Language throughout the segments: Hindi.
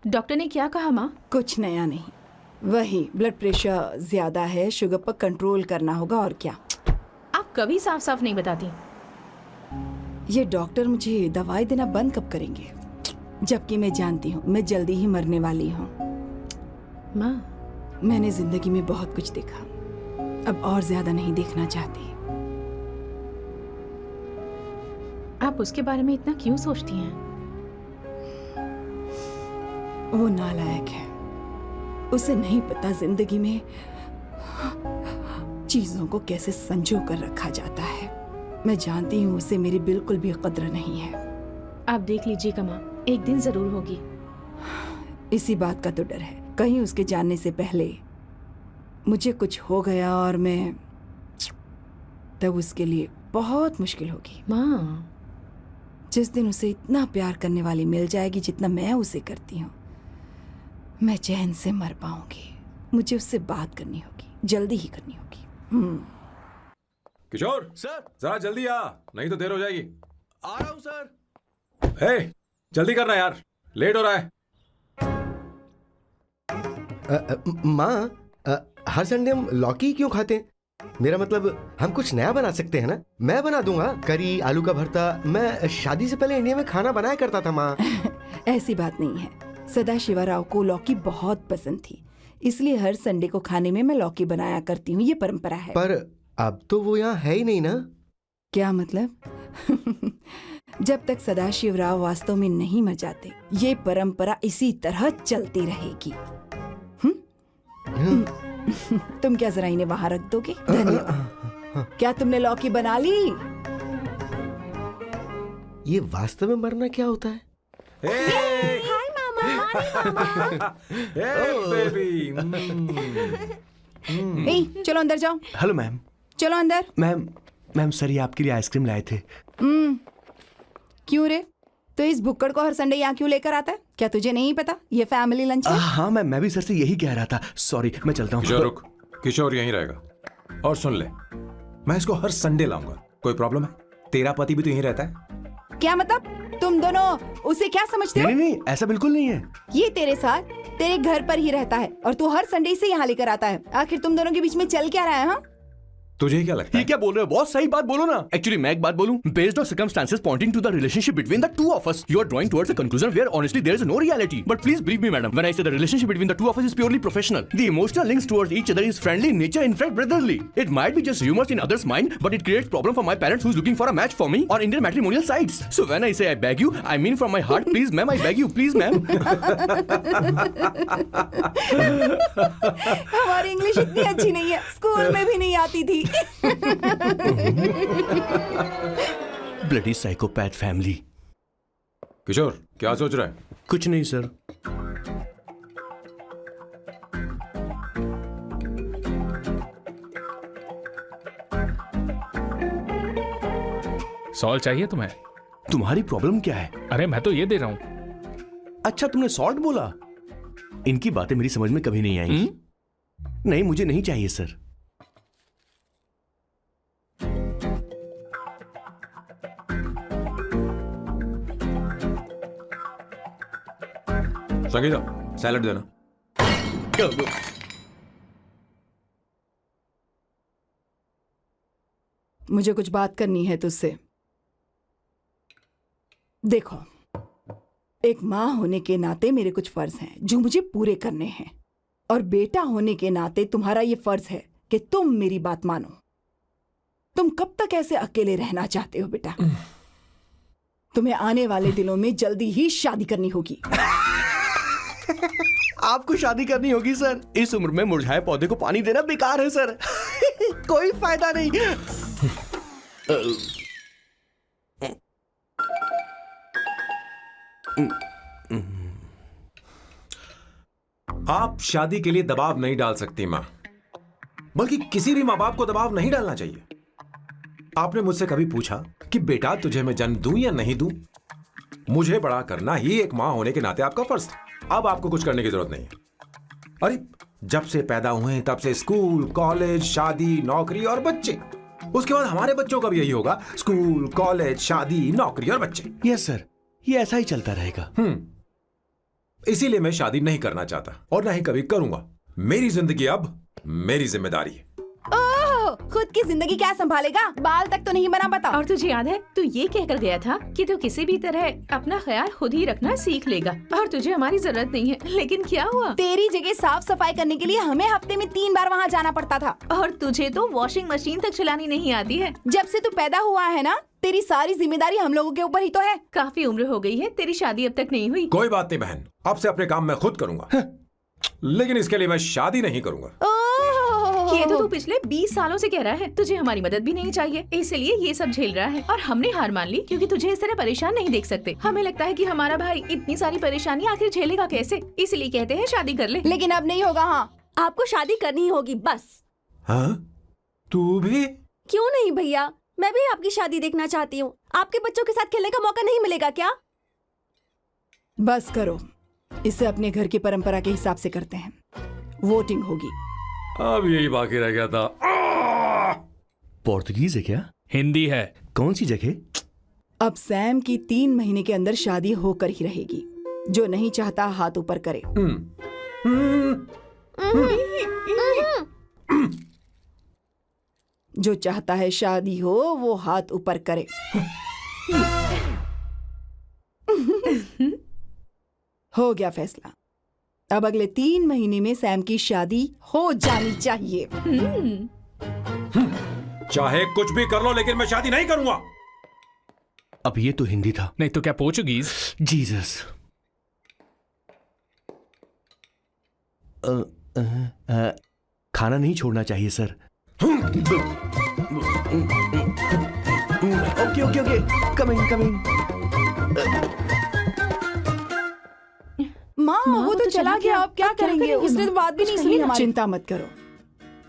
डॉक्टर ने क्या कहा माँ? कुछ नया नहीं, वही ब्लड प्रेशर ज्यादा है, शुगर पर कंट्रोल करना होगा और क्या। आप कभी साफ साफ नहीं बताती। ये डॉक्टर मुझे दवाई देना बंद कब करेंगे, जबकि मैं जानती हूँ मैं जल्दी ही मरने वाली हूँ। माँ, मैंने जिंदगी में बहुत कुछ देखा, अब और ज्यादा नहीं देखना चाहती। आप उसके बारे में इतना क्यों सोचती हैं? वो नालायक है, उसे नहीं पता जिंदगी में चीजों को कैसे संजो कर रखा जाता है। मैं जानती हूँ उसे मेरी बिल्कुल भी कद्र नहीं है। आप देख लीजिएगा माँ, एक दिन जरूर होगी। इसी बात का तो डर है, कहीं उसके जानने से पहले मुझे कुछ हो गया और मैं, तब उसके लिए बहुत मुश्किल होगी। माँ, जिस दिन उसे इतना प्यार करने वाली मिल जाएगी जितना मैं उसे करती हूँ, मैं चैन से मर पाऊंगी। मुझे उससे बात करनी होगी, जल्दी ही करनी होगी। किशोर सर, जरा जल्दी आ, नहीं तो देर हो जाएगी। आ रहा हूँ सर। हे, जल्दी करना यार, लेट हो रहा है। माँ, हर संडे हम लौकी क्यों खाते हैं? मेरा मतलब हम कुछ नया बना सकते हैं ना? मैं बना दूंगा करी, आलू का भरता। मैं शादी से पहले इंडिया में खाना बनाया करता था माँ। ऐसी बात नहीं है, सदाशिवराव को लौकी बहुत पसंद थी, इसलिए हर संडे को खाने में मैं लौकी बनाया करती हूँ। ये परंपरा है। पर अब तो वो यहाँ है ही नहीं ना। क्या मतलब? जब तक सदाशिवराव वास्तव में नहीं मर जाते, ये परंपरा इसी तरह चलती रहेगी। तुम क्या जरा इन्हें वहां रख दोगे? धन्यवाद। क्या तुमने लौकी बना ली? ये वास्तव में मरना क्या होता है? हाय मामा। बेबी। ए, चलो अंदर जाओ। Hello ma'am. चलो अंदर। मैम सर ये आपके लिए आइसक्रीम लाए थे। क्यों रे? तो इस भुक्कड़ को हर संडे यहाँ क्यों लेकर आता है? क्या तुझे नहीं पता ये फैमिली लंच है? हाँ मैम, मैं भी सर से यही कह रहा था। सॉरी, मैं चलता हूँ। किशोर रुक, किशोर यहीं रहेगा। और सुन ले, मैं इसको हर संडे लाऊंगा। कोई प्रॉब्लम है? तेरा पति भी तो यहीं रहता है। क्या मतलब? तुम दोनों उसे क्या समझते हो? नहीं, ऐसा बिल्कुल नहीं है। ये तेरे साथ तेरे घर पर ही रहता है और तू हर संडे इसे यहाँ लेकर आता है। आखिर तुम दोनों के बीच में चल क्या रहा है? हाँ, तुझे क्या लगता ये है? क्या बोल रहे हो बॉस? सही बात बोलो ना। एक्चुअली मैं एक बात बोलूं, based on circumstances pointing to the relationship between the two of us, you are drawing towards a conclusion where honestly there is no reality. But please believe me madam, when I say the relationship between the two of us is purely professional. The emotional links towards each other is friendly in nature, in fact brotherly. It might be just rumors in others mind, but it creates problem for my parents who's looking for a match for me on Indian matrimonial sites. So when I say I beg you, I mean from my heart. Please ma'am, I beg you, please ma'am. हमारी इंग्लिश इतनी अच्छी नहीं है, स्कूल में भी नहीं आती थी। Bloody psychopath family. किशोर क्या सोच रहा है? कुछ नहीं सर। सॉल्ट चाहिए तुम्हें? तुम्हारी प्रॉब्लम क्या है? अरे मैं तो ये दे रहा हूं। अच्छा तुमने सॉल्ट बोला? इनकी बातें मेरी समझ में कभी नहीं आएंगी। नहीं, मुझे नहीं चाहिए सर। संगीता सैलड देना। मुझे कुछ बात करनी है तुझसे। देखो, एक माँ होने के नाते मेरे कुछ फर्ज हैं जो मुझे पूरे करने हैं, और बेटा होने के नाते तुम्हारा ये फर्ज है कि तुम मेरी बात मानो। तुम कब तक ऐसे अकेले रहना चाहते हो बेटा? तुम्हें आने वाले दिनों में जल्दी ही शादी करनी होगी। आपको शादी करनी होगी सर? इस उम्र में मुरझाए पौधे को पानी देना बेकार है सर। कोई फायदा नहीं। आप शादी के लिए दबाव नहीं डाल सकती माँ, बल्कि किसी भी माँ बाप को दबाव नहीं डालना चाहिए। आपने मुझसे कभी पूछा कि बेटा तुझे मैं जन्म दूं या नहीं दूं? मुझे बड़ा करना ही एक माँ होने के नाते आपका फर्ज था। अब आपको कुछ करने की जरूरत नहीं है। अरे जब से पैदा हुए हैं तब से स्कूल, कॉलेज, शादी, नौकरी और बच्चे। उसके बाद हमारे बच्चों का भी यही होगा, स्कूल, कॉलेज, शादी, नौकरी और बच्चे। यस सर, ये ऐसा ही चलता रहेगा। इसीलिए मैं शादी नहीं करना चाहता और ना ही कभी करूंगा। मेरी जिंदगी अब मेरी जिम्मेदारी है। ओह, खुद की जिंदगी क्या संभालेगा? बाल तक तो नहीं बना बता। और तुझे याद है तू ये कहकर गया था कि तू किसी भी तरह अपना ख्याल खुद ही रखना सीख लेगा और तुझे हमारी जरूरत नहीं है। लेकिन क्या हुआ? तेरी जगह साफ सफाई करने के लिए हमें हफ्ते में 3 बार वहाँ जाना पड़ता था। और तुझे तो वॉशिंग मशीन तक चलानी नहीं आती है। जब से तू पैदा हुआ है ना, तेरी सारी जिम्मेदारी हम लोगों के ऊपर ही तो है। काफी उम्र हो गई है, तेरी शादी अब तक नहीं हुई। कोई बात नहीं बहन, अब से अपने काम मैं खुद करूंगा, लेकिन इसके लिए मैं शादी नहीं करूंगा। ये तो तू पिछले 20 सालों से कह रहा है। तुझे हमारी मदद भी नहीं चाहिए, इसलिए ये सब झेल रहा है और हमने हार मान ली क्योंकि तुझे इस तरह परेशान नहीं देख सकते। हमें लगता है कि हमारा भाई इतनी सारी परेशानी आखिर झेलेगा कैसे, इसलिए कहते हैं शादी कर ले। लेकिन अब नहीं होगा। हाँ, आपको शादी करनी ही होगी बस। हाँ, तू भी? क्यों नहीं भैया, मैं भी आपकी शादी देखना चाहती हूँ। आपके बच्चों के साथ खेलने का मौका नहीं मिलेगा क्या? बस करो, इसे अपने घर की परंपरा के हिसाब से करते हैं। वोटिंग होगी। अब यही बाकी रह गया था। पोर्तुगीज है क्या? हिंदी है। कौन सी जगह? अब सैम की 3 महीने के अंदर शादी होकर ही रहेगी। जो नहीं चाहता हाथ ऊपर करे। जो चाहता है शादी हो वो हाथ ऊपर करे। हो गया फैसला। अब अगले 3 महीने में सैम की शादी हो जानी चाहिए। चाहे कुछ भी कर लो, लेकिन मैं शादी नहीं करूंगा। अब ये तो हिंदी था। नहीं तो क्या पोर्चुगीज? जीसस। खाना नहीं छोड़ना चाहिए sir. Okay okay okay, coming coming. माँ, वो तो चला गया, अब क्या करेंगे? उसने तो बात भी नहीं सुनी हमारी। चिंता मत करो,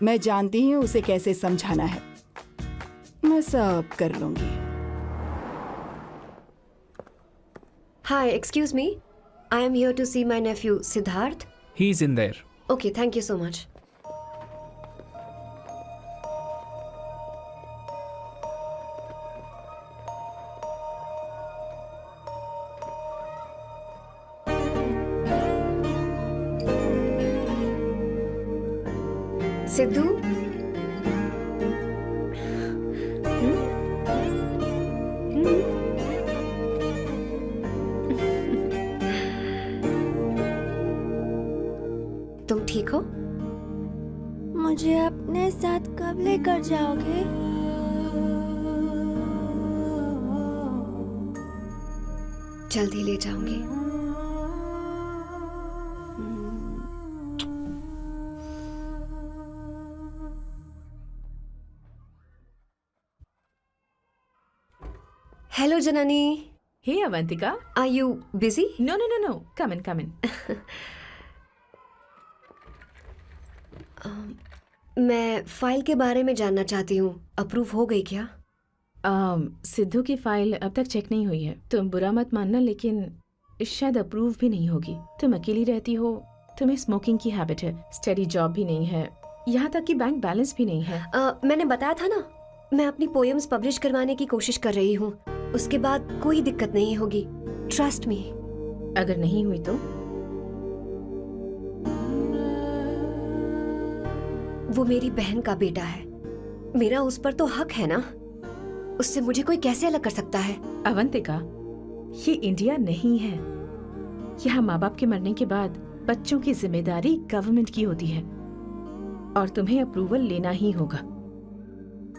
मैं जानती हूँ उसे कैसे समझाना है। मैं सब कर लूंगी। Hi, excuse me. I am here to see my nephew Siddharth. He is in their. Okay, thank you so much. Sidhu, तुम ठीक हो? मुझे अपने साथ कब लेकर जाओगे? जल्दी ले जाऊंगी। Hello Janani, hey Avantika. Are you busy? No no no no, come in come in. मैं फाइल के बारे में जानना चाहती हूँ, अप्रूव हो गई क्या? सिद्धू की फाइल अब तक चेक नहीं हुई है। तुम बुरा मत मानना, लेकिन शायद अप्रूव भी नहीं होगी। तुम अकेली रहती हो, तुम्हें स्मोकिंग की हैबिट है, स्टडी जॉब भी नहीं है, यहाँ तक कि बैंक बैलेंस भी नहीं है। मैंने बताया था ना, मैं अपनी पोएम्स पब्लिश करवाने की कोशिश कर रही हूँ। उसके बाद कोई दिक्कत नहीं होगी, ट्रस्ट मी। अगर नहीं हुई तो? वो मेरी बहन का बेटा है, मेरा उस पर तो हक है ना। उससे मुझे कोई कैसे अलग कर सकता है? अवंतिका, ये इंडिया नहीं है। यहाँ माँ बाप के मरने के बाद बच्चों की जिम्मेदारी गवर्नमेंट की होती है और तुम्हें अप्रूवल लेना ही होगा,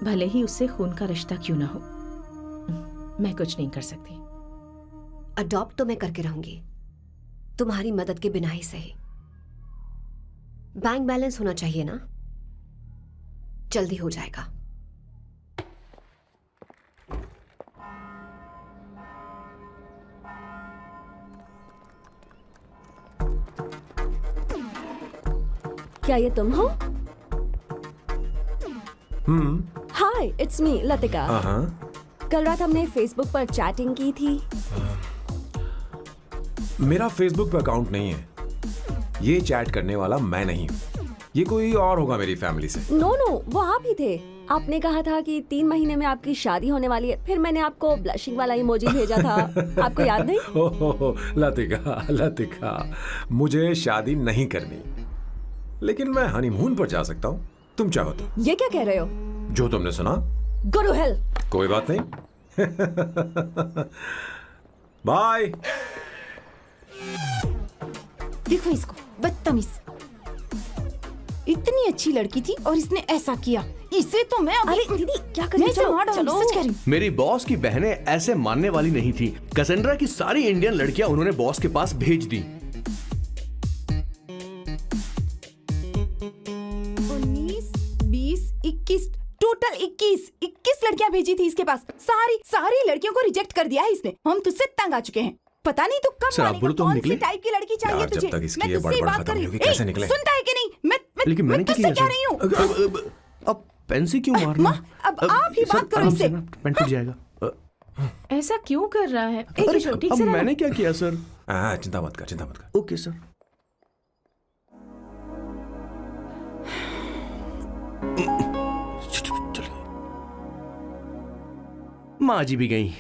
भले ही उससे खून का रिश्ता क्यों ना हो। मैं कुछ नहीं कर सकती। अडॉप्ट तो मैं करके रहूंगी, तुम्हारी मदद के बिना ही सही। बैंक बैलेंस होना चाहिए ना, जल्दी हो जाएगा। क्या ये तुम हो? हाय, इट्स मी लतिका। कल रात हमने फेसबुक पर चैटिंग की थी। मेरा फेसबुक पे अकाउंट नहीं है। ये चैट करने वाला मैं नहीं हूँ। ये कोई और होगा मेरी फैमिली से। नो नो, वो आप ही थे। आपने कहा था कि 3 महीने में आपकी शादी होने वाली है, फिर मैंने आपको ब्लशिंग वाला इमोजी भेजा था। आपको याद नहीं? ओहो लतिका, लतिका, मुझे शादी नहीं करनी, लेकिन मैं हनीमून पर जा सकता हूँ, तुम चाहो तो। ये क्या कह रहे हो? जो तुमने सुना। Go to hell. कोई बात नहीं। बाय। देखो इसको, बदतमीज। इतनी अच्छी लड़की थी और इसने ऐसा किया। इसे तो मैं अरे दीदी क्या कर मैं रही इसे हो? मार डालूंगी, सच कह रही हूँ। मेरी बॉस की बहनें ऐसे मानने वाली नहीं थी। कैसेंड्रा की सारी इंडियन लड़कियां उन्होंने बॉस के पास भेज दी। 19, 20, 21, टोटल 21 लड़कियां भेजी थी इसके पास। सारी लड़कियों को रिजेक्ट कर दिया है इसने। हम तुझसे तंग आ चुके हैं। पता नहीं तू कब सर, आप मानेगा, बोलो तो हम कौन निकले? सी टाइप की लड़की चाहिए यार, जब तुझे? तक इसकी मैं ये तुझसे ही बड़बड़ बात खत्म कर रही नहीं हूँ। होगी, कैसे ए, निकले? सुनता है कि नहीं? लेकिन मैंने क्या तुझसे किया कह सर? रही हूँ। अब पेन से क्यों मारना? माँ, अब आप ही सर, बात करो आराम इससे। से ना, पेन टूट जाएगा। ऐसा क्यों कर रहा है? एक अरे, किशोर, ठीक अब से रहो। मैंने क्या किया सर? चिंता मत कर, चिंता मत कर। Okay sir. चलिए। माँ जी भी गई।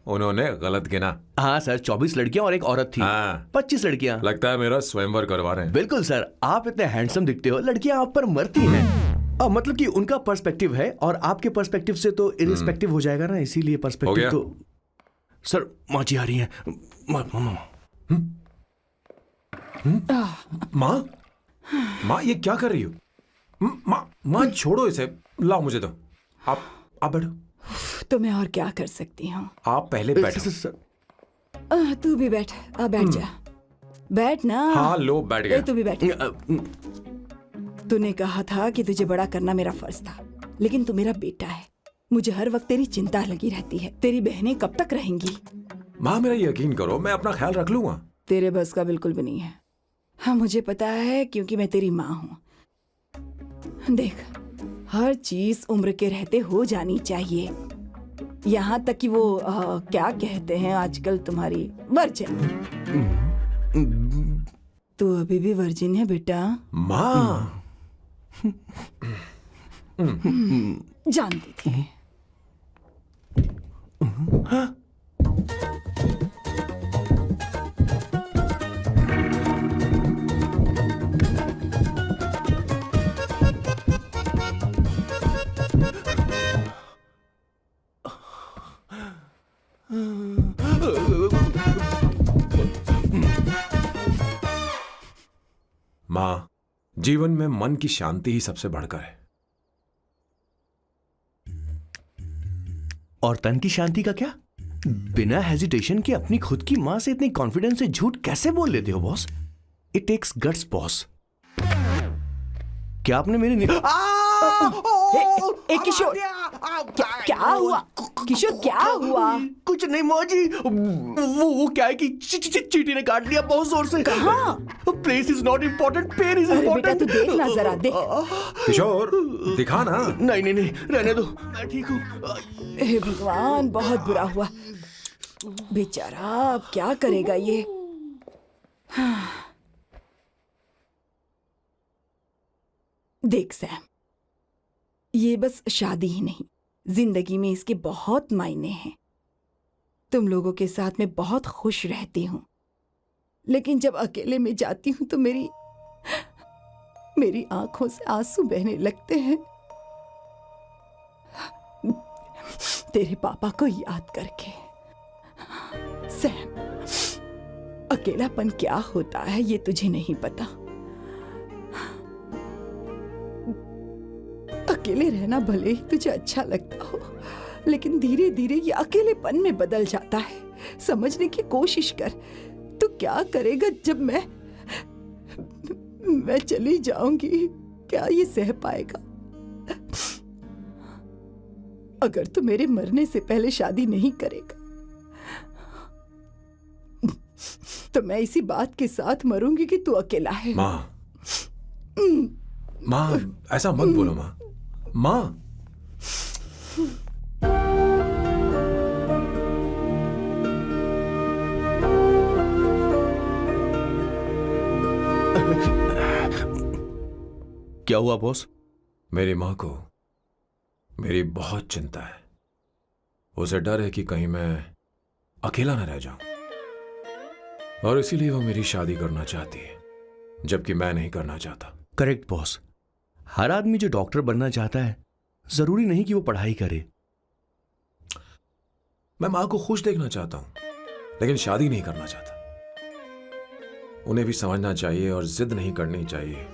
उन्होंने गलत गिना। हाँ सर, 24 लड़कियां और एक औरत थी। हाँ। 25 लड़कियां। लगता है मेरा स्वयंवर करवा रहे हैं। बिल्कुल सर, आप इतने हैंडसम दिखते हो, लड़कियां आप पर मरती हैं। मतलब कि उनका पर्सपेक्टिव है और आपके पर्सपेक्टिव से तो इरिस्पेक्टिव हो जाएगा ना, इसीलिए हो पर्सपेक्टिव गया? तो। सर माँ जी आ रही हैं। माँ, माँ ये क्या कर रही हो? माँ छोड़ो इसे, लाओ मुझे दो। आप बैठो। तो मैं और क्या कर सकती हूँ? आप पहले बैठो। सर, तू भी बैठ। बैठ जा। बैठ ना। हाँ लो, बैठ ए, गया। तू भी बैठ। तूने कहा था कि तुझे बड़ा करना मेरा फर्ज था, लेकिन तू मेरा बेटा है। मुझे हर वक्त तेरी चिंता लगी रहती है। तेरी बहनें कब तक रहेंगी? माँ मेरा यकीन करो, मैं अपना ख्याल रख लूंगा। तेरे बस का बिल्कुल भी नहीं है। हाँ मुझे पता है, क्योंकि मैं तेरी माँ हूँ। देख, हर चीज उम्र के रहते हो जानी चाहिए, यहाँ तक कि वो क्या कहते हैं आजकल तुम्हारी वर्जिन। तू अभी भी वर्जिन है बेटा। माँ जानती थी। माँ, जीवन में मन की शांति ही सबसे बढ़कर है। और तन की शांति का क्या? बिना हेजिटेशन के अपनी खुद की माँ से इतनी कॉन्फिडेंस से झूठ कैसे बोल लेते हो boss? It takes guts boss. क्या आपने मेरी किशोर, क्या हुआ? किशोर क्या हुआ? कुछ नहीं मौजी, वो क्या है कि चींटी ने काट लिया बहुत जोर से। कहाँ? Place is not important, pen is अरे बेटा इम्पोर्टेंट। तू देख ना जरा, देख। किशोर दिखा ना। नहीं नहीं नहीं, रहने दो, मैं ठीक हूँ। हे भगवान, बहुत बुरा हुआ। बेचारा अब क्या करेगा ये? देख सैम, ये बस शादी ही नहीं, जिंदगी में इसके बहुत मायने हैं। तुम लोगों के साथ मैं बहुत खुश रहती हूँ, लेकिन जब अकेले में जाती हूँ तो मेरी आंखों से आंसू बहने लगते हैं, तेरे पापा को याद करके। सैम, अकेलापन क्या होता है ये तुझे नहीं पता। अकेले रहना भले ही तुझे अच्छा लगता हो, लेकिन धीरे धीरे ये अकेलेपन में बदल जाता है। समझने की कोशिश कर। तू क्या करेगा जब मैं चली जाऊंगी? क्या ये सह पाएगा? अगर तू मेरे मरने से पहले शादी नहीं करेगा तो मैं इसी बात के साथ मरूंगी कि तू अकेला है। माँ, माँ ऐसा मत बोलो माँ। माँ, क्या हुआ बॉस? मेरी माँ को मेरी बहुत चिंता है। उसे डर है कि कहीं मैं अकेला न रह जाऊं, और इसीलिए वो मेरी शादी करना चाहती है, जबकि मैं नहीं करना चाहता। Correct boss. हर आदमी जो डॉक्टर बनना चाहता है जरूरी नहीं कि वो पढ़ाई करे। मैं माँ को खुश देखना चाहता हूं, लेकिन शादी नहीं करना चाहता। उन्हें भी समझना चाहिए और जिद नहीं करनी चाहिए।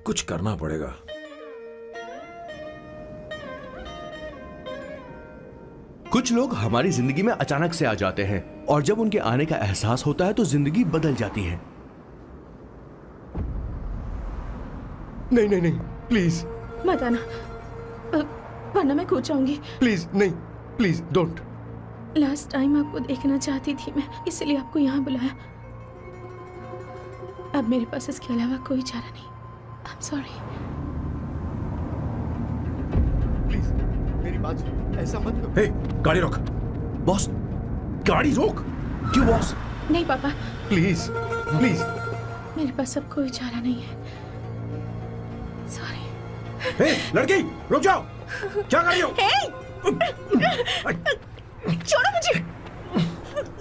कुछ करना पड़ेगा। कुछ लोग हमारी जिंदगी में अचानक से आ जाते हैं और जब उनके आने का एहसास होता है तो जिंदगी बदल जाती है। नहीं नहीं नहीं, प्लीज मत आना, वरना मैं खो जाऊंगी। प्लीज नहीं, प्लीज डोंट। लास्ट टाइम आपको देखना चाहती थी मैं, इसलिए आपको यहाँ बुलाया। अब मेरे पास इसके अलावा कोई चारा नहीं। आई एम सॉरी। प्लीज मेरी बात सुनो, ऐसा मत करो। हे, गाड़ी रोक। बॉस, गाड़ी रोक। क्यों बॉस? नहीं पापा, प्लीज प्लीज। मेरे पास अब कोई चारा नहीं है। सॉरी। हे, लड़की रुक जाओ। क्या कर रही हो? छोड़ो मुझे।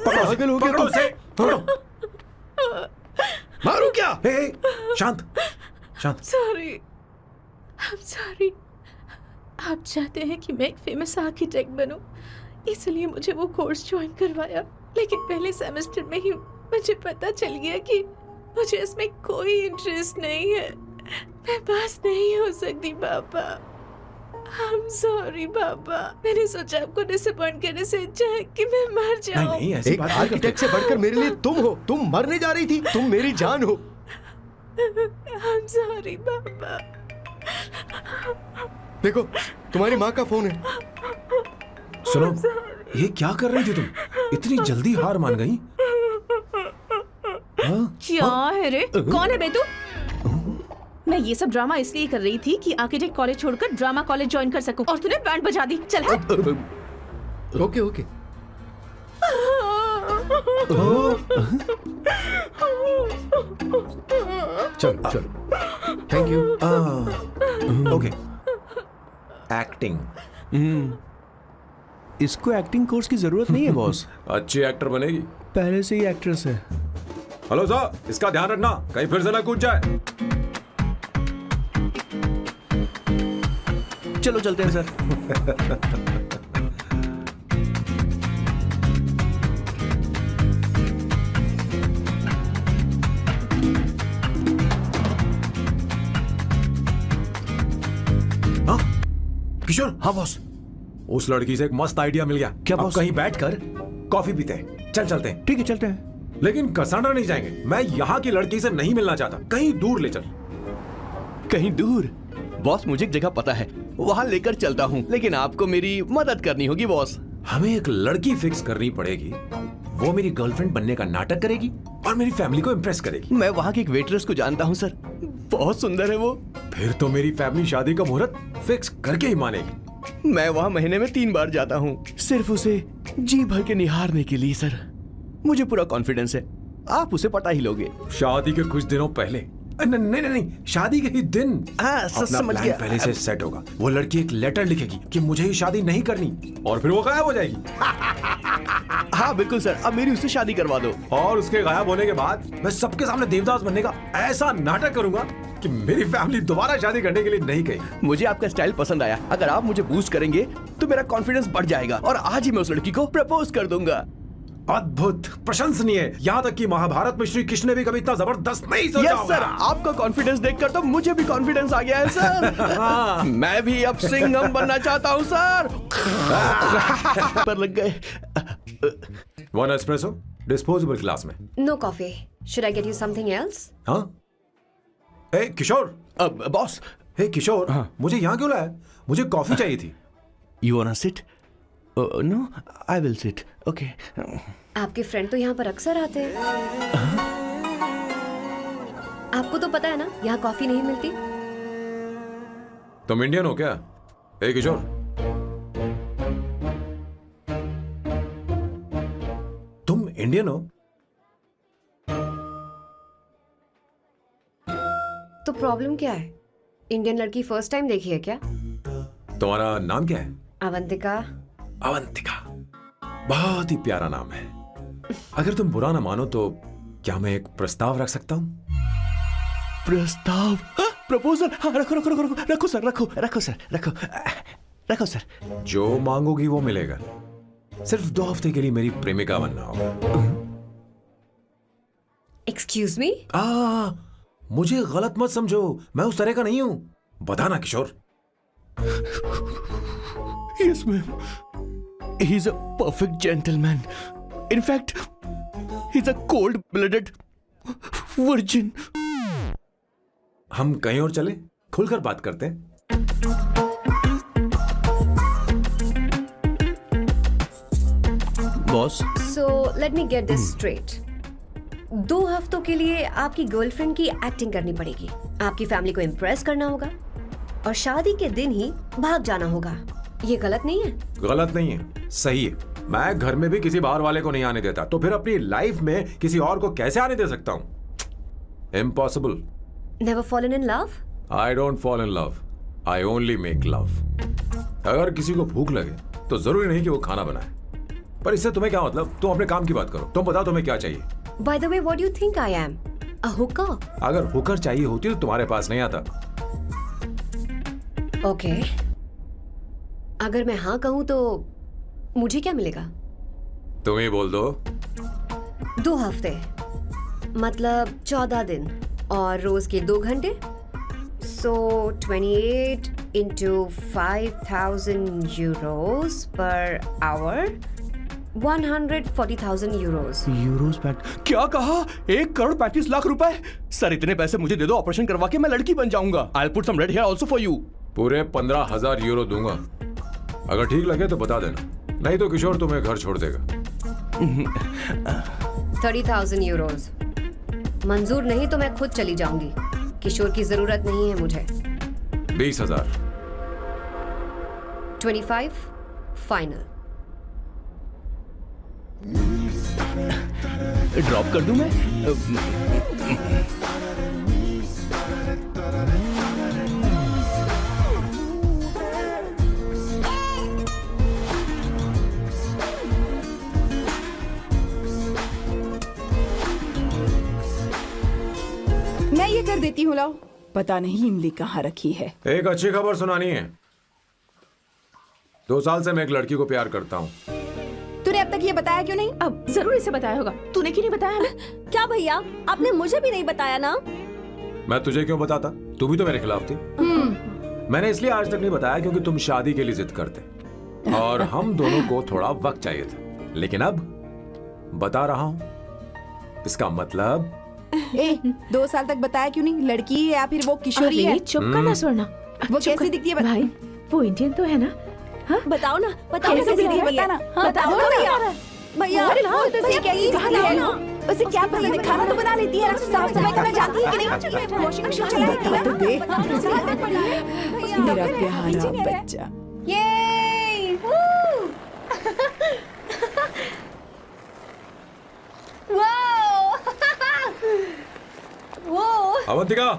पकड़ो उसे, पकड़ो उसे, पकड़ो। मारू क्या? हे, शांत शांत। Sorry, I am sorry. आप चाहते हैं कि मैं एक फेमस आर्किटेक्ट बनूं, इसलिए मुझे वो कोर्स ज्वाइन करवाया, लेकिन पहले सेमेस्टर में ही मुझे पता चल गया कि मुझे इसमें कोई इंटरेस्ट नहीं है। मैं पास नहीं हो सकती पापा। आई एम सॉरी पापा। मैंने सोचा आपको डिसअपॉइंट करने से अच्छा है कि मैं मर जाऊं। नहीं नहीं, ऐसी एक बात नहीं करते। आर्किटेक्ट से बढ़कर मेरे लिए तुम हो। तुम मरने जा रही थी, तुम मेरी जान हो। आई एम सॉरी पापा। देखो तुम्हारी माँ का फोन है। सुनो, ये क्या कर रही थी तुम? इतनी जल्दी हार मान गई? हाँ? क्या है रे? कौन है बे तू? मैं ये सब ड्रामा इसलिए कर रही थी कि आर्किटेक्ट कॉलेज छोड़कर ड्रामा कॉलेज ज्वाइन कर सकूं, और तूने बैंड बजा दी। चल हट। Okay okay. चलो चलो, थैंक यू। ओके। एक्टिंग। इसको एक्टिंग कोर्स की जरूरत नहीं है बॉस। अच्छी एक्टर बनेगी। पहले से ही एक्ट्रेस है। हेलो सर, इसका ध्यान रखना, कहीं फिर से ना कूद जाए। चलो चलते हैं सर। हाँ? किशोर। हाँ बॉस। उस लड़की से एक मस्त आइडिया मिल गया। क्या अब बॉस? कहीं बैठकर कॉफी पीते हैं। चल चलते हैं। ठीक है चलते हैं। लेकिन कसांड्रा नहीं जाएंगे। मैं यहाँ की लड़की से नहीं मिलना चाहता। कहीं दूर ले चल। कहीं दूर? बॉस मुझे एक जगह पता है, वहां लेकर चलता हूँ, लेकिन आपको मेरी मदद करनी होगी बॉस। हमें एक लड़की फिक्स करनी पड़ेगी। वो मेरी गर्लफ्रेंड बनने का नाटक करेगी और मेरी फैमिली को इम्प्रेस करेगी। मैं वहाँ की एक वेट्रेस को जानता हूँ सर, बहुत सुंदर है वो। फिर तो मेरी फैमिली शादी का मुहूर्त फिक्स करके ही मानेगी। मैं वहाँ महीने में 3 बार जाता हूँ, सिर्फ उसे जी भर के निहारने के लिए सर। मुझे पूरा कॉन्फिडेंस है आप उसे पटा ही लोगे। शादी के कुछ दिनों पहले। नहीं नहीं नहीं, शादी के ही दिन हाँ, अपना समझ प्लान गया। पहले से सेट होगा। वो लड़की एक लेटर लिखेगी कि मुझे ही शादी नहीं करनी, और फिर वो गायब हो जाएगी। हाँ बिल्कुल सर, अब मेरी उससे शादी करवा दो। और उसके गायब होने के बाद मैं सबके सामने देवदास बनने का ऐसा नाटक करूंगा कि मेरी फैमिली दोबारा शादी करने के लिए नहीं कहेगी। मुझे आपका स्टाइल पसंद आया। अगर आप मुझे बूस्ट करेंगे तो मेरा कॉन्फिडेंस बढ़ जाएगा और आज ही मैं उस लड़की को प्रपोज कर दूंगा। अद्भुत, प्रशंसनीय। यहाँ तक कि महाभारत में श्री कृष्ण ने भी कभी इतना जबरदस्त नहीं सोचा यस सर, आपका कॉन्फिडेंस देखकर तो मुझे भी कॉन्फिडेंस आ गया है सर। मैं भी अब सिंघम बनना चाहता हूँ सर। पर लग गए। 1 एस्प्रेसो डिस्पोजेबल ग्लास में। No coffee. Should I get you something else? हाँ? ए किशोर। अब बॉस। हे किशोर, हाँ। मुझे यहाँ क्यों लाया? मुझे कॉफी चाहिए थी। You want sit? No, I will sit. Okay. आपके फ्रेंड तो यहाँ पर अक्सर आते हैं। आपको तो पता है ना, यहाँ कॉफी नहीं मिलती। तुम इंडियन हो क्या? हे किशोर, तुम इंडियन हो? तो प्रॉब्लम क्या है? इंडियन लड़की फर्स्ट टाइम देखी है क्या? तुम्हारा नाम क्या है? अवंतिका। अवंतिका, बहुत ही प्यारा नाम है। अगर तुम बुरा ना मानो तो क्या मैं एक प्रस्ताव रख सकता हूँ? प्रस्ताव? प्रपोजल? हाँ, रखो रखो रखो रखो रखो सर, रखो रखो सर, रखो रखो सर। जो मांगोगी वो मिलेगा। सिर्फ 2 हफ्ते के लिए मेरी प्रेमिका बनना होगा। Excuse me? मुझे गलत मत समझो, मैं उस तरह का नहीं हूं। बताना किशोर। Yes, ma'am. He's a perfect gentleman. In fact, he's a cold-blooded virgin. हम कहीं और चले, खुलकर बात करते हैं। Boss, So let me get this straight. 2 हफ्तों के लिए आपकी गर्लफ्रेंड की एक्टिंग करनी पड़ेगी, आपकी फैमिली को इम्प्रेस करना होगा और शादी के दिन ही भाग जाना होगा। ये गलत नहीं है? गलत नहीं है, सही है। मैं घर में भी किसी बाहर वाले को नहीं आने देता, तो फिर अपनी लाइफ में किसी और को कैसे आने दे सकता हूं? Impossible. Never fallen in love? I don't fall in love, I only make love. अगर किसी को भूख लगे तो जरूरी नहीं कि वो खाना बनाए, पर इससे तुम्हें क्या मतलब? तुम अपने काम की बात करो। तुम बताओ तुम्हें क्या चाहिए? By the way, what do you think I am? A hooker? अगर हुकर चाहिए होती तो तुम्हारे पास नहीं आता। Okay. अगर मैं हाँ कहूँ तो मुझे क्या मिलेगा? तुम ही बोल दो। 2 हफ्ते मतलब 14 दिन और रोज के 2 घंटे। So 28 into 5,000 euros per hour, 140,000 euros. Euros PAT? क्या कहा? 1,35,00,000 रुपए? सर इतने पैसे मुझे दे दो, ऑपरेशन करवा के मैं लड़की बन जाऊंगा। I'll put some red hair also for you. पूरे 15,000 यूरो दूंगा। अगर ठीक लगे तो बता देना, नहीं तो किशोर तुम्हें घर छोड़ देगा। 30,000 euros. मंजूर नहीं तो मैं खुद चली जाऊंगी। किशोर की जरूरत नहीं है मुझे। 20,000। 25 फाइनल। ड्रॉप कर दूं मैं? मैं ये कर देती हूँ, लाओ। पता नहीं इमली कहाँ रखी है। एक अच्छी खबर सुनानी है। 2 साल से मैं एक लड़की को प्यार करता हूँ। तूने अब तक ये बताया क्यों नहीं? अब जरूर इसे बताया होगा। तूने क्यों नहीं बताया हमें? क्या भैया, आपने मुझे भी नहीं बताया ना? मैं तुझे क्यों बताता? तू भी तो मेरे खिलाफ थी। मैंने इसलिए आज तक नहीं बताया क्योंकि तुम शादी के लिए जिद करते और हम दोनों को थोड़ा वक्त चाहिए था। लेकिन अब बता रहा हूँ। इसका मतलब 2 साल तक बताया क्यों नहीं? लड़की है या फिर वो किशोरी है? अरे चुप करना स्वर्णा। वो चुप कैसी कर। दिखती है? भाई वो इंडियन तो है ना? हाँ? बताओ ना, बताओ कैसे कैसी दिखती है? भैया? बताना। हाँ, बताओ ना भैया। भैया, अरे हाँ, बोल तो सही, कैसी कहाँ दिखती है है? ना? उसे क्या पसंद है? खाना तो बना लेती है, साफ सफाई करना जानती है कि नहीं? वॉशिंग मशीन चला लेती है? तो देख मेरा प्यारा बच्चा। Yay! Woo! Wow! Whoa! Avantika,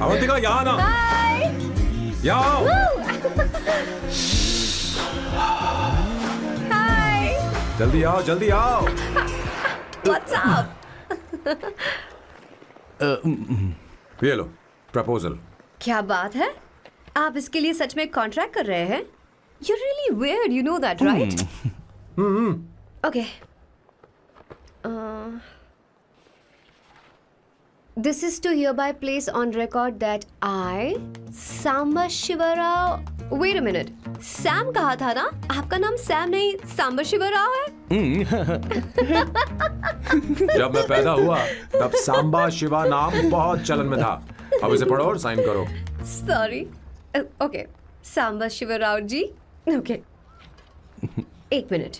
Avantika यहाँ ना। यहाँ आओ। Hi! जल्दी आओ, जल्दी आओ। What's up? ये लो प्रपोजल। क्या बात है? आप इसके लिए सच में कॉन्ट्रैक्ट कर रहे हैं? You're really weird, you know that, right? Okay. This is to hereby place on record that I, Samba Shivarao. Wait a minute. Sam कहा था ना? आपका नाम सैम नहीं सांबा शिवराव है? जब मैं पैदा हुआ तब सांबा शिवा नाम बहुत चलन में था। अब इसे पढ़ो और साइन करो। Sorry. Okay. सांबा शिवराव जी. Okay. 1 मिनट.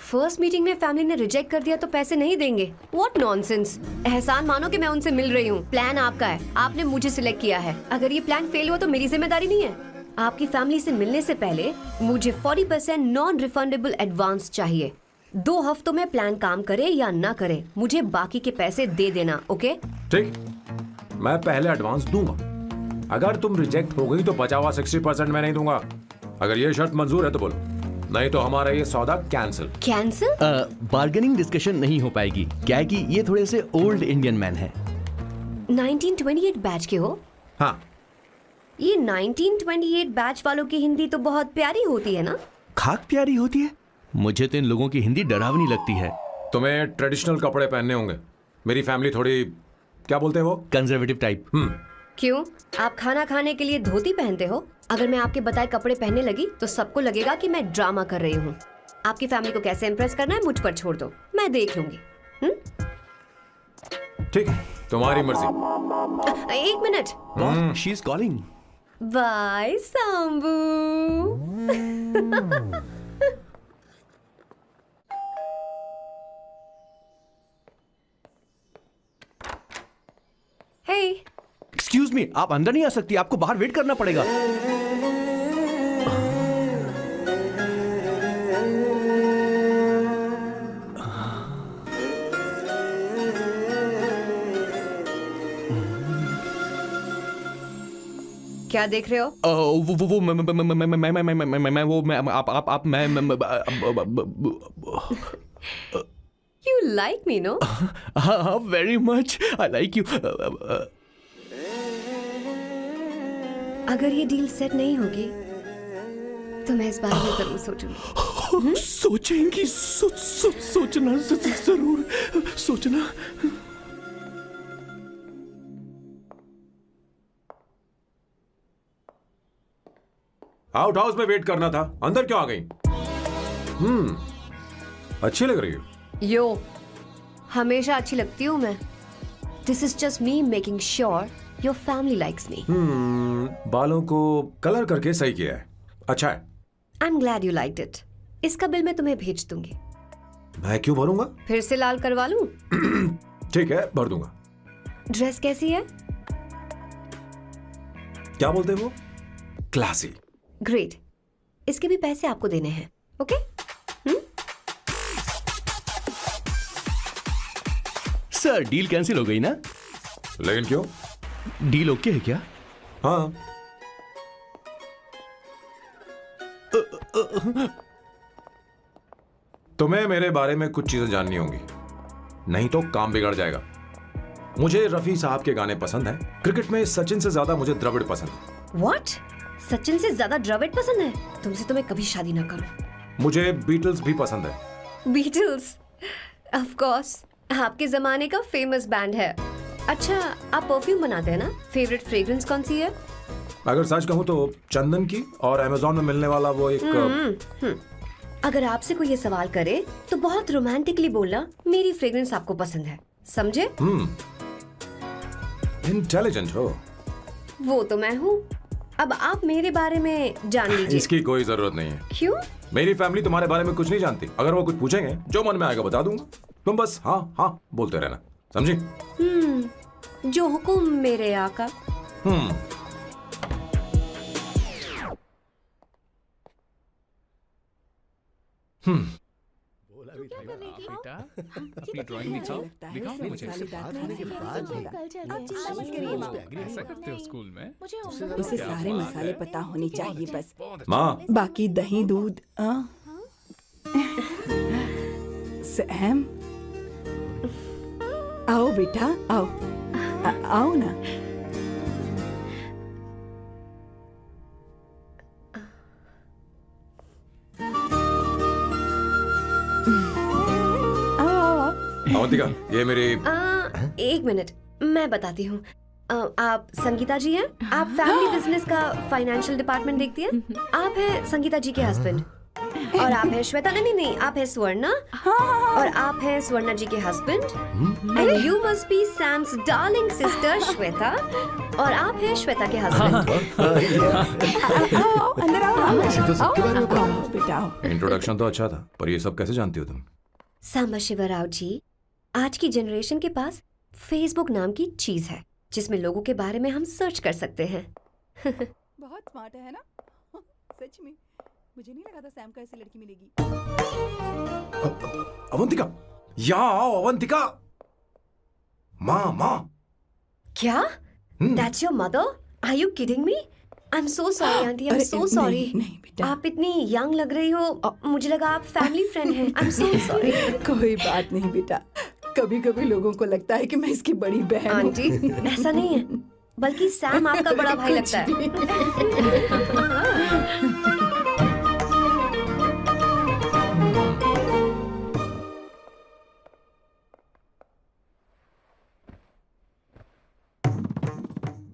फर्स्ट मीटिंग में फैमिली ने रिजेक्ट कर दिया तो पैसे नहीं देंगे? What nonsense! एहसान मानो कि मैं उनसे मिल रही हूँ। प्लान आपका है, आपने मुझे सिलेक्ट किया है। अगर ये प्लान फेल हुआ तो मेरी जिम्मेदारी नहीं है। आपकी फैमिली से मिलने से पहले मुझे 40% नॉन रिफंडेबल एडवांस चाहिए। 2 हफ्तों में प्लान काम करे या ना करे, मुझे बाकी के पैसे दे देना। ओके? ठीक, मैं पहले एडवांस दूंगा। अगर तुम रिजेक्ट हो गई तो बचा हुआ 60% मैं नहीं दूंगा। अगर ये शर्त मंजूर है तो बोलो, नहीं तो हमारा ये सौदा कैंसिल। कैंसिल? बार्गेनिंग डिस्कशन नहीं हो पाएगी। क्या है कि ये थोड़े से ओल्ड इंडियन मैन है। 1928 बैच के हो? हाँ। ये 1928 बैच वालों की हिंदी तो बहुत प्यारी होती है ना? खाक प्यारी होती है? मुझे तो इन लोगों की हिंदी डरावनी लगती है। तुम्हें ट्रेडिशनल कपड़े पहनने होंगे। मेरी फैमिली थोड़ी, क्या बोलते हैं वो, कंजर्वेटिव टाइप। क्यों? आप खाना खाने के लिए धोती पहनते हो? अगर मैं आपके बताए कपड़े पहनने लगी तो सबको लगेगा कि मैं ड्रामा कर रही हूँ। आपकी फैमिली को कैसे इम्प्रेस करना है मुझ पर छोड़ दो, मैं देख लूंगी। ठीक है, तुम्हारी मर्जी। एक minute. She is calling. Bye Sambu. Hey, excuse me, आप अंदर नहीं आ सकती, आपको बाहर वेट करना पड़ेगा। क्या देख रहे हो? वो मैं वो मैं आप मैं You like me, no? हाँ, very much. I like you. अगर ये डील सेट नहीं होगी तो मैं इस बारे में जरूर सोचूंगी। सोचेंगी, सोचना जरूर सोचना। आउट हाउस में वेट करना था, अंदर क्यों आ गई? अच्छी लग रही हो। यो, हमेशा अच्छी लगती हूँ मैं। This is just me making sure your family likes me. बालों को कलर करके सही किया है, अच्छा है। I am glad you liked it. इसका बिल मैं तुम्हें भेज दूंगी। मैं क्यों भरूंगा? फिर से लाल करवा लूं? ठीक है, भर दूंगा। ड्रेस कैसी है? क्या बोलते हो? क्लासी। ग्रेट। इसके भी पैसे आपको देने हैं, ओके? सर, डील कैंसिल हो गई ना? लेकिन क्यों? डील ओके है क्या? हाँ। तुम्हें मेरे बारे में कुछ चीजें जाननी होंगी, नहीं तो काम बिगड़ जाएगा। मुझे रफी साहब के गाने पसंद हैं। क्रिकेट में सचिन से ज्यादा मुझे द्रविड़ पसंद है। व्हाट? सचिन से ज्यादा द्रविड़ पसंद है? तुमसे तो मैं कभी शादी ना करूं। मुझे बीटल्स भी पसंद है। बीटल्स? ऑफ कोर्स, आपके जमाने का फेमस बैंड है। अच्छा, आप परफ्यूम बनाते हैं ना? फेवरेट फ्रेग्रेंस कौन सी है? अगर सच कहूं तो चंदन की, और अमेज़न में मिलने वाला वो एक अगर आपसे कोई ये सवाल करे तो बहुत रोमांटिकली बोलना मेरी फ्रेग्रेंस आपको पसंद है, समझे? इंटेलिजेंट हो। वो तो मैं हूँ। अब आप मेरे बारे में जान लीजिए। इसकी कोई जरूरत नहीं है। क्यों? मेरी फैमिली तुम्हारे बारे में कुछ नहीं जानती। अगर वो कुछ पूछेंगे, जो मन में आएगा बता दूंगा। तुम बस हाँ हाँ बोलते रहना, समझी? जो हुकुम मेरे आका। बेटा, अपनी ड्राइंग दिखाओ, लगता है दिखाओ इसे मुझे। मसालेदार खाने के बाद होगा। आप चिंता मत करिए माँ। ऐसा करते हो स्कूल में? उसे सारे मसाले पता होने चाहिए बस। माँ, बाकी दही दूध सैम, आओ बेटा आओ। आओ ना। अवंतिका, ये मेरी एक मिनट, मैं बताती हूँ। आप संगीता जी हैं? आप फैमिली बिजनेस का फाइनेंशियल डिपार्टमेंट देखती हैं? आप हैं संगीता जी के हस्बैंड। और आप हैं श्वेता। नहीं नहीं, आप हैं स्वर्णा। और आप हैं स्वर्णा जी के husband. And you must be Sam's darling sister Shweta. और आप हैं श्वेता के हस्बैंड। आओ अंदर आओ। ऐसे तो सबके बारे में पता है। आओ बेटा आओ। इंट्रोडक्शन तो अच्छा था, पर ये सब कैसे जानती हो तुम? सांबा शिवराव जी, आज की जनरेशन के पास फेसबुक नाम की चीज है जिसमें लोगों के बारे में हम सर्च कर सकते हैं। बहुत स्मार्ट है ना? सच में मुझे नहीं लगा था सैम को ऐसी लड़की मिलेगी। अवंतिका, यहाँ आओ अवंतिका। माँ माँ। क्या? That's your mother? Are you kidding me? I'm so sorry, auntie. I'm अरे, so नहीं, sorry. नहीं बेटा। आप इतनी यंग लग रही हो, मुझे लगा आप फैमिली फ्रेंड हैं. I'm so sorry. कोई बात नहीं बेटा, कभी कभी लोगों को लगता है कि मैं इसकी बड़ी बहन हूँ। आंटी, ऐसा नहीं है, बल्कि सैम आपका बड़ा भाई लगता है.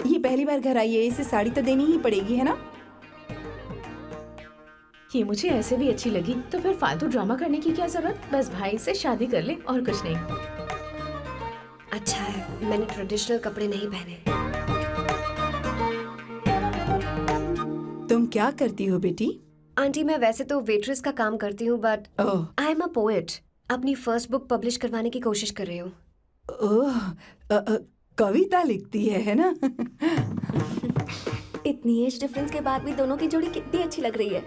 ये पहली बार घर आई है, इसे साड़ी तो देनी ही पड़ेगी, है ना? ये मुझे ऐसे भी अच्छी लगी, तो फिर फालतू ड्रामा करने की क्या जरूरत? बस भाई से शादी कर ले और कुछ नहीं. अच्छा है, मैंने ट्रेडिशनल कपड़े नहीं पहने. तुम क्या करती हो बेटी? आंटी, मैं वैसे तो वेट्रेस का काम करती हूँ, but oh I am a poet. अपनी फर्स्ट बुक पब्लिश करवाने की कोशिश कर रही हूँ. ओह, कविता लिखती है ना? इतनी एज डिफरेंस के बाद भी दोनों की जोड़ी कितनी अच्छी लग रही है.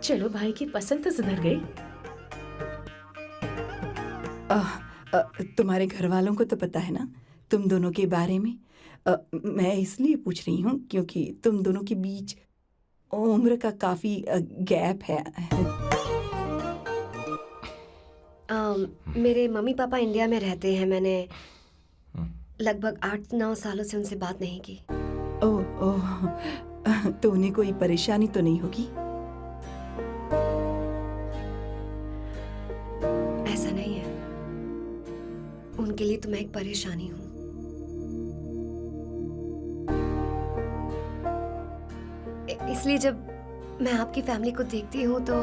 चलो, भाई की पसंद तो सुधर गई. तुम्हारे घर वालों को तो पता है ना तुम दोनों के बारे में? मैं इसलिए पूछ रही हूँ क्योंकि तुम दोनों के बीच उम्र का काफी गैप है. मेरे मम्मी पापा इंडिया में रहते हैं. मैंने लगभग 8-9 सालों से उनसे बात नहीं की. ओह ओह, तो उन्हें कोई परेशानी तो नहीं होगी? ऐसा नहीं है, उनके लिए तो मैं एक परेशानी हूँ. इसलिए जब मैं आपकी फैमिली को देखती हूँ तो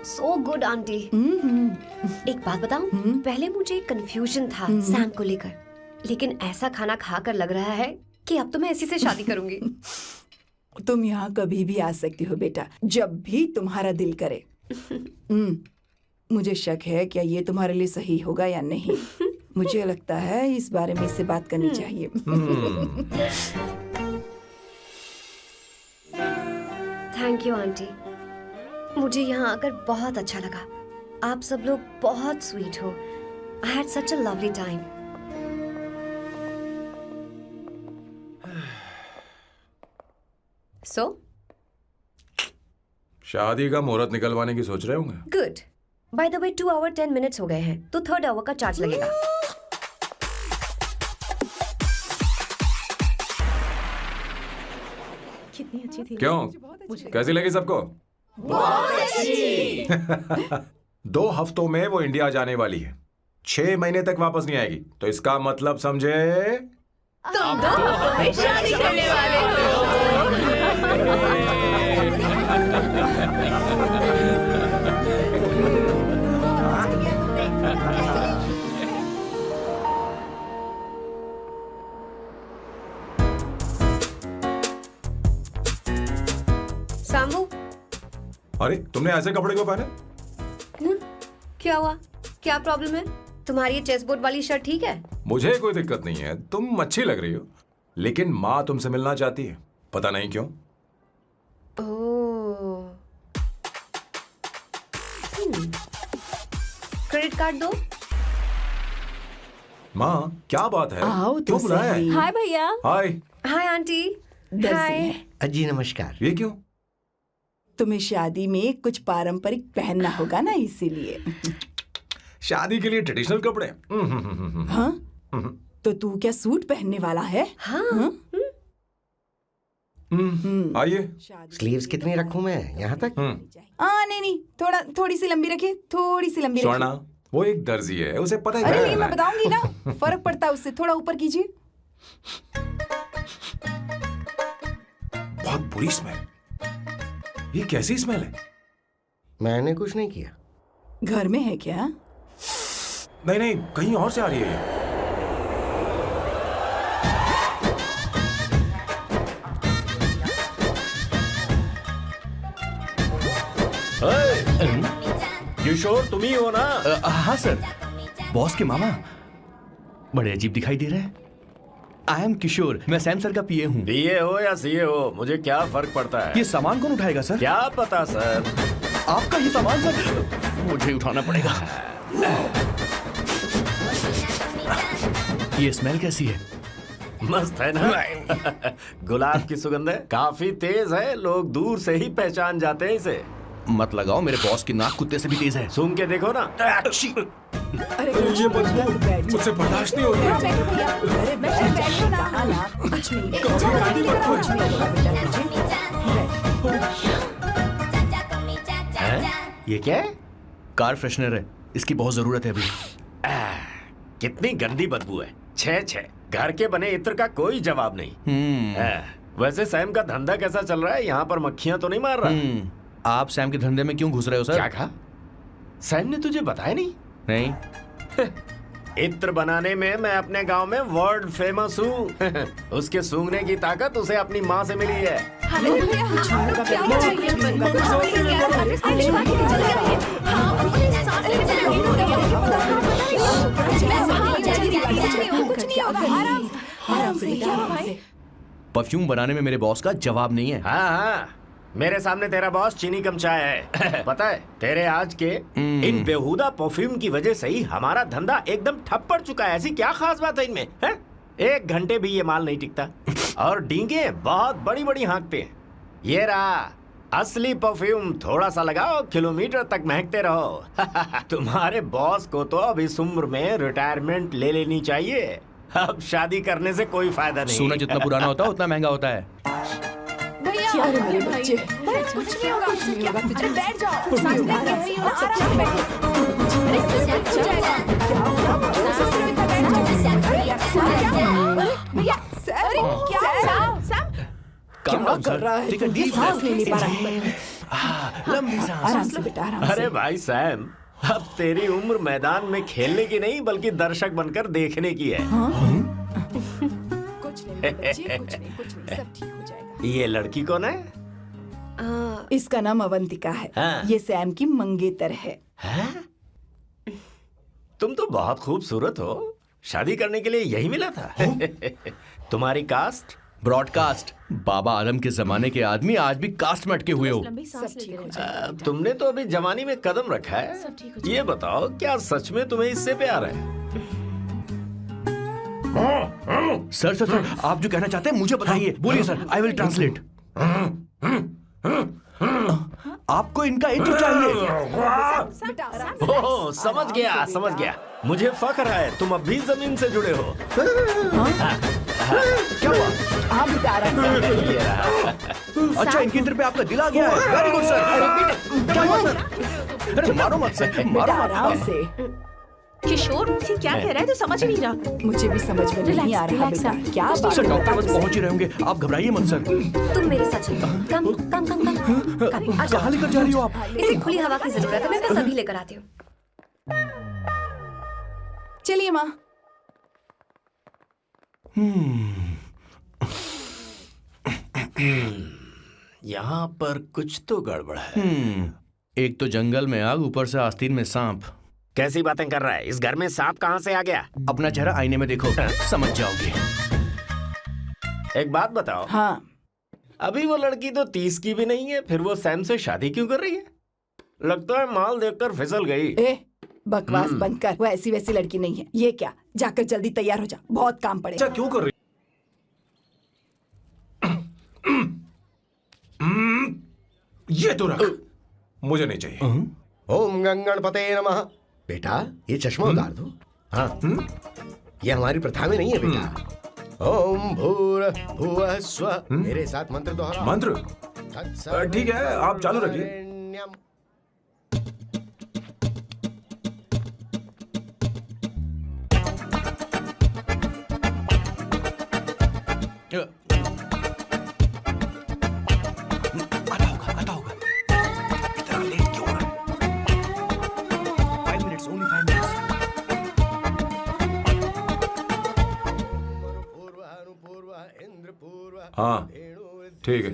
सो गुड आंटी. एक बात बताऊं, पहले मुझे कंफ्यूजन था सैम को लेकर, लेकिन ऐसा खाना खाकर लग रहा है कि अब तो मैं इसी से शादी करूंगी. तुम यहाँ कभी भी आ सकती हो बेटा, जब भी तुम्हारा दिल करे. मुझे शक है क्या ये तुम्हारे लिए सही होगा या नहीं. मुझे लगता है इस बारे में इससे बात करनी चाहिए. थैंक यू आंटी, मुझे यहाँ आकर बहुत अच्छा लगा. आप सब लोग बहुत स्वीट हो. I had such a lovely time. So शादी का मुहूर्त निकलवाने की सोच रहे होंगे. Good. By the way 2 hour 10 minutes हो गए हैं, तो 3rd आवर का चार्ज लगेगा. कितनी अच्छी थी. क्यों, कैसी लगी सबको? बहुत अच्छी. 2 हफ्तों में वो इंडिया जाने वाली है, 6 महीने तक वापस नहीं आएगी. तो इसका मतलब समझे, तुम 2 हफ्तों में शादी करने वाले हो. सांबू, अरे तुमने ऐसे कपड़े क्यों पहने? क्या हुआ? क्या प्रॉब्लम है? तुम्हारी ये चेस बोर्ड वाली शर्ट ठीक है? मुझे कोई दिक्कत नहीं है, तुम अच्छी लग रही हो, लेकिन माँ तुमसे मिलना चाहती है, पता नहीं क्यों. ओह. क्रेडिट कार्ड दो. माँ क्या बात है, आओ तो क्यों बुलाया है? सही. हाय भैया. हाय. Hi aunty. दर्जी हाय. है. जी नमस्कार. ये क्यों? तुम्हें शादी में कुछ पारंपरिक पहनना होगा ना, इसीलिए. शादी के लिए ट्रेडिशनल कपड़े? हाँ, तो तू क्या सूट पहनने वाला है? हाँ. आइए. स्लीव्स कितनी रखूं मैं, यहाँ तक? नहीं नहीं, थोड़ी सी लंबी रखिए, थोड़ी सी लंबी रखिए. स्वर्णा, वो एक दर्जी है, उसे पता है अरे क्या नहीं, करना मैं है. बताऊंगी ना, फर्क पड़ता है उससे. थोड़ा ऊपर कीजिए. बहुत बुरी स्मेल. ये कैसी स्मेल है? मैंने कुछ नहीं किया. घर में है क्या? नहीं नहीं, कहीं और से आ रही है ये. किशोर तुम ही हो ना? हाँ सर, बॉस के मामा बड़े अजीब दिखाई दे रहे हैं। आई एम किशोर, मैं सैम सर का पीए हूँ। बीए हो या सीए हो, मुझे क्या फर्क पड़ता है? ये सामान कौन उठाएगा सर? क्या पता सर। आपका ये सामान सर, मुझे उठाना पड़ेगा। ये स्मेल कैसी है? मस्त है ना? गुलाब की सुगंध है, काफी तेज है, लोग दूर से ही पहचान जाते हैं इसे। मत लगाओ, मेरे बॉस की नाक कुत्ते से भी तेज है। सूंघ के देखो ना। अरे ये मुझसे बर्दाश्त नहीं हो रही। अरे बैठो ना। कुछ नहीं, कुछ हैं? ये क्या है? कार फ्रेशनर है, इसकी बहुत जरूरत है अभी। कितनी गंदी बदबू है। छे घर के बने इत्र का कोई जवाब नहीं। वैसे सैम का धंधा कैसा चल रहा है? यहाँ पर मक्खियां तो नहीं मार रहा? आप सैम के धंधे में क्यों घुस रहे हो सर? क्या कहा? सैम ने तुझे बताया नहीं? नहीं। इत्र बनाने में मैं अपने गांव में वर्ल्ड फेमस हूँ। उसके सूंघने की ताकत उसे अपनी माँ से मिली है। परफ्यूम बनाने में मेरे बॉस का जवाब नहीं है। हाँ, मेरे सामने तेरा बॉस चीनी कम चाय है। पता है, तेरे आज के इन बेहुदा परफ्यूम की वजह से ही हमारा धंधा एकदम ठप पड़ चुका है। ऐसी क्या खास बात है इनमें? है? 1 घंटे भी ये माल नहीं टिकता और डींगे बहुत बड़ी बड़ी हाँकते हैं। ये रहा असली परफ्यूम, थोड़ा सा लगाओ, किलोमीटर तक महकते रहो। तुम्हारे बॉस को तो अब इस उम्र में रिटायरमेंट ले लेनी चाहिए। अब शादी करने से कोई फायदा नहीं। सोना जितना पुराना होता है उतना महंगा होता है। क्या रे मेरे बच्चे? कुछ नहीं होगा, कुछ नहीं होगा। तुझे बैठ जाओ। सांस लेके रही हो, आराम से बैठो। भैया सर, Calm down, कर sir. रहा है? Take a तू? deep सांस breath. ले नहीं पा रहा है। लंबी सांस। आराम से बेटा, आराम से। अरे भाई सैम, अब तेरी उम्र मैदान में खेलने की नहीं बल्कि दर्शक बनकर देखने की है। कुछ नहीं बच्चे, कुछ नहीं, सब ठीक हो जाएगा। ये लड़की कौन है? इसका नाम अवंतिका है। हाँ। ये सैम की मंगेतर है। हैं? तुम तो बहुत खूबसूरत हो, शादी करने के लिए यही मिला था। तुम्हारी कास्ट? ब्रॉडकास्ट। बाबा आलम के जमाने के आदमी आज भी कास्ट में अटके हुए हो। लंबी सांस लेते रहो। तुमने तो अभी जवानी में कदम रखा है। ये बताओ, क्या सच में तुम्हें इससे प्यार है? सर सर सर, आप जो कहना चाहते हैं मुझे बताइए। बोलिए सर, आई विल ट्रांसलेट। आपको इनका इत्र चाहिए। ओह, समझ गया। मुझे फख्र है, तुम अब भी जमीन से जुड़े हो। क्या हुआ? हाँ बेटा, आराम से। ये रहा। अच्छा, इनके इत्र पे आपका दिल आ गया है। Very good sir. क्या हुआ सर? अरे मारो मत सर, बेटा मारो मत। आराम से। किशोर, ये क्या कह रहा है? तो समझ नहीं रहा। मुझे भी समझ में नहीं आ रहा बेटा, क्या बात सर है? डॉक्टर बस पहुंच ही रहे होंगे, आप घबराइए मत सर। तुम मेरे साथ चलो। कम कम कम कम। कहाँ लेकर जा रही हो आप? इसे खुली हवा की जरूरत है, मैं बस अभी लेकर आती हूँ। चलिए माँ। यहाँ पर कुछ तो गड़बड़ है। एक तो जंगल में आग, ऊपर से आस्तीन में सांप। कैसी बातें कर रहा है? इस घर में सांप कहाँ से आ गया? अपना चेहरा आईने में देखो, समझ जाओगे। एक बात बताओ। हाँ, अभी वो लड़की तो 30 की भी नहीं है, फिर वो सैम से शादी क्यों कर रही है? लगता है माल देखकर फिसल गई। ए बकवास बंद कर। वो ऐसी वैसी लड़की नहीं है। ये क्या, जाकर जल्दी तैयार हो जा, बहुत काम पड़ेगा। क्यों कर रही? ये तो रख, मुझे नहीं चाहिए। ओम गंगणपते नमः। बेटा ये चश्मा उतार दो। हाँ, ये हमारी प्रथा में नहीं है बेटा। ओम भूर भुवः स्वः। मेरे साथ मंत्र दोहराओ। मंत्र? ठीक है, आप चालू रखिए। वरेण्यम। आता होगा। इतना लेट क्यों हो रहा है? 5 minutes, only 5 minutes. पूर्वः अनुपूर्वः इंद्र पूर्वः। हाँ, ठीक है।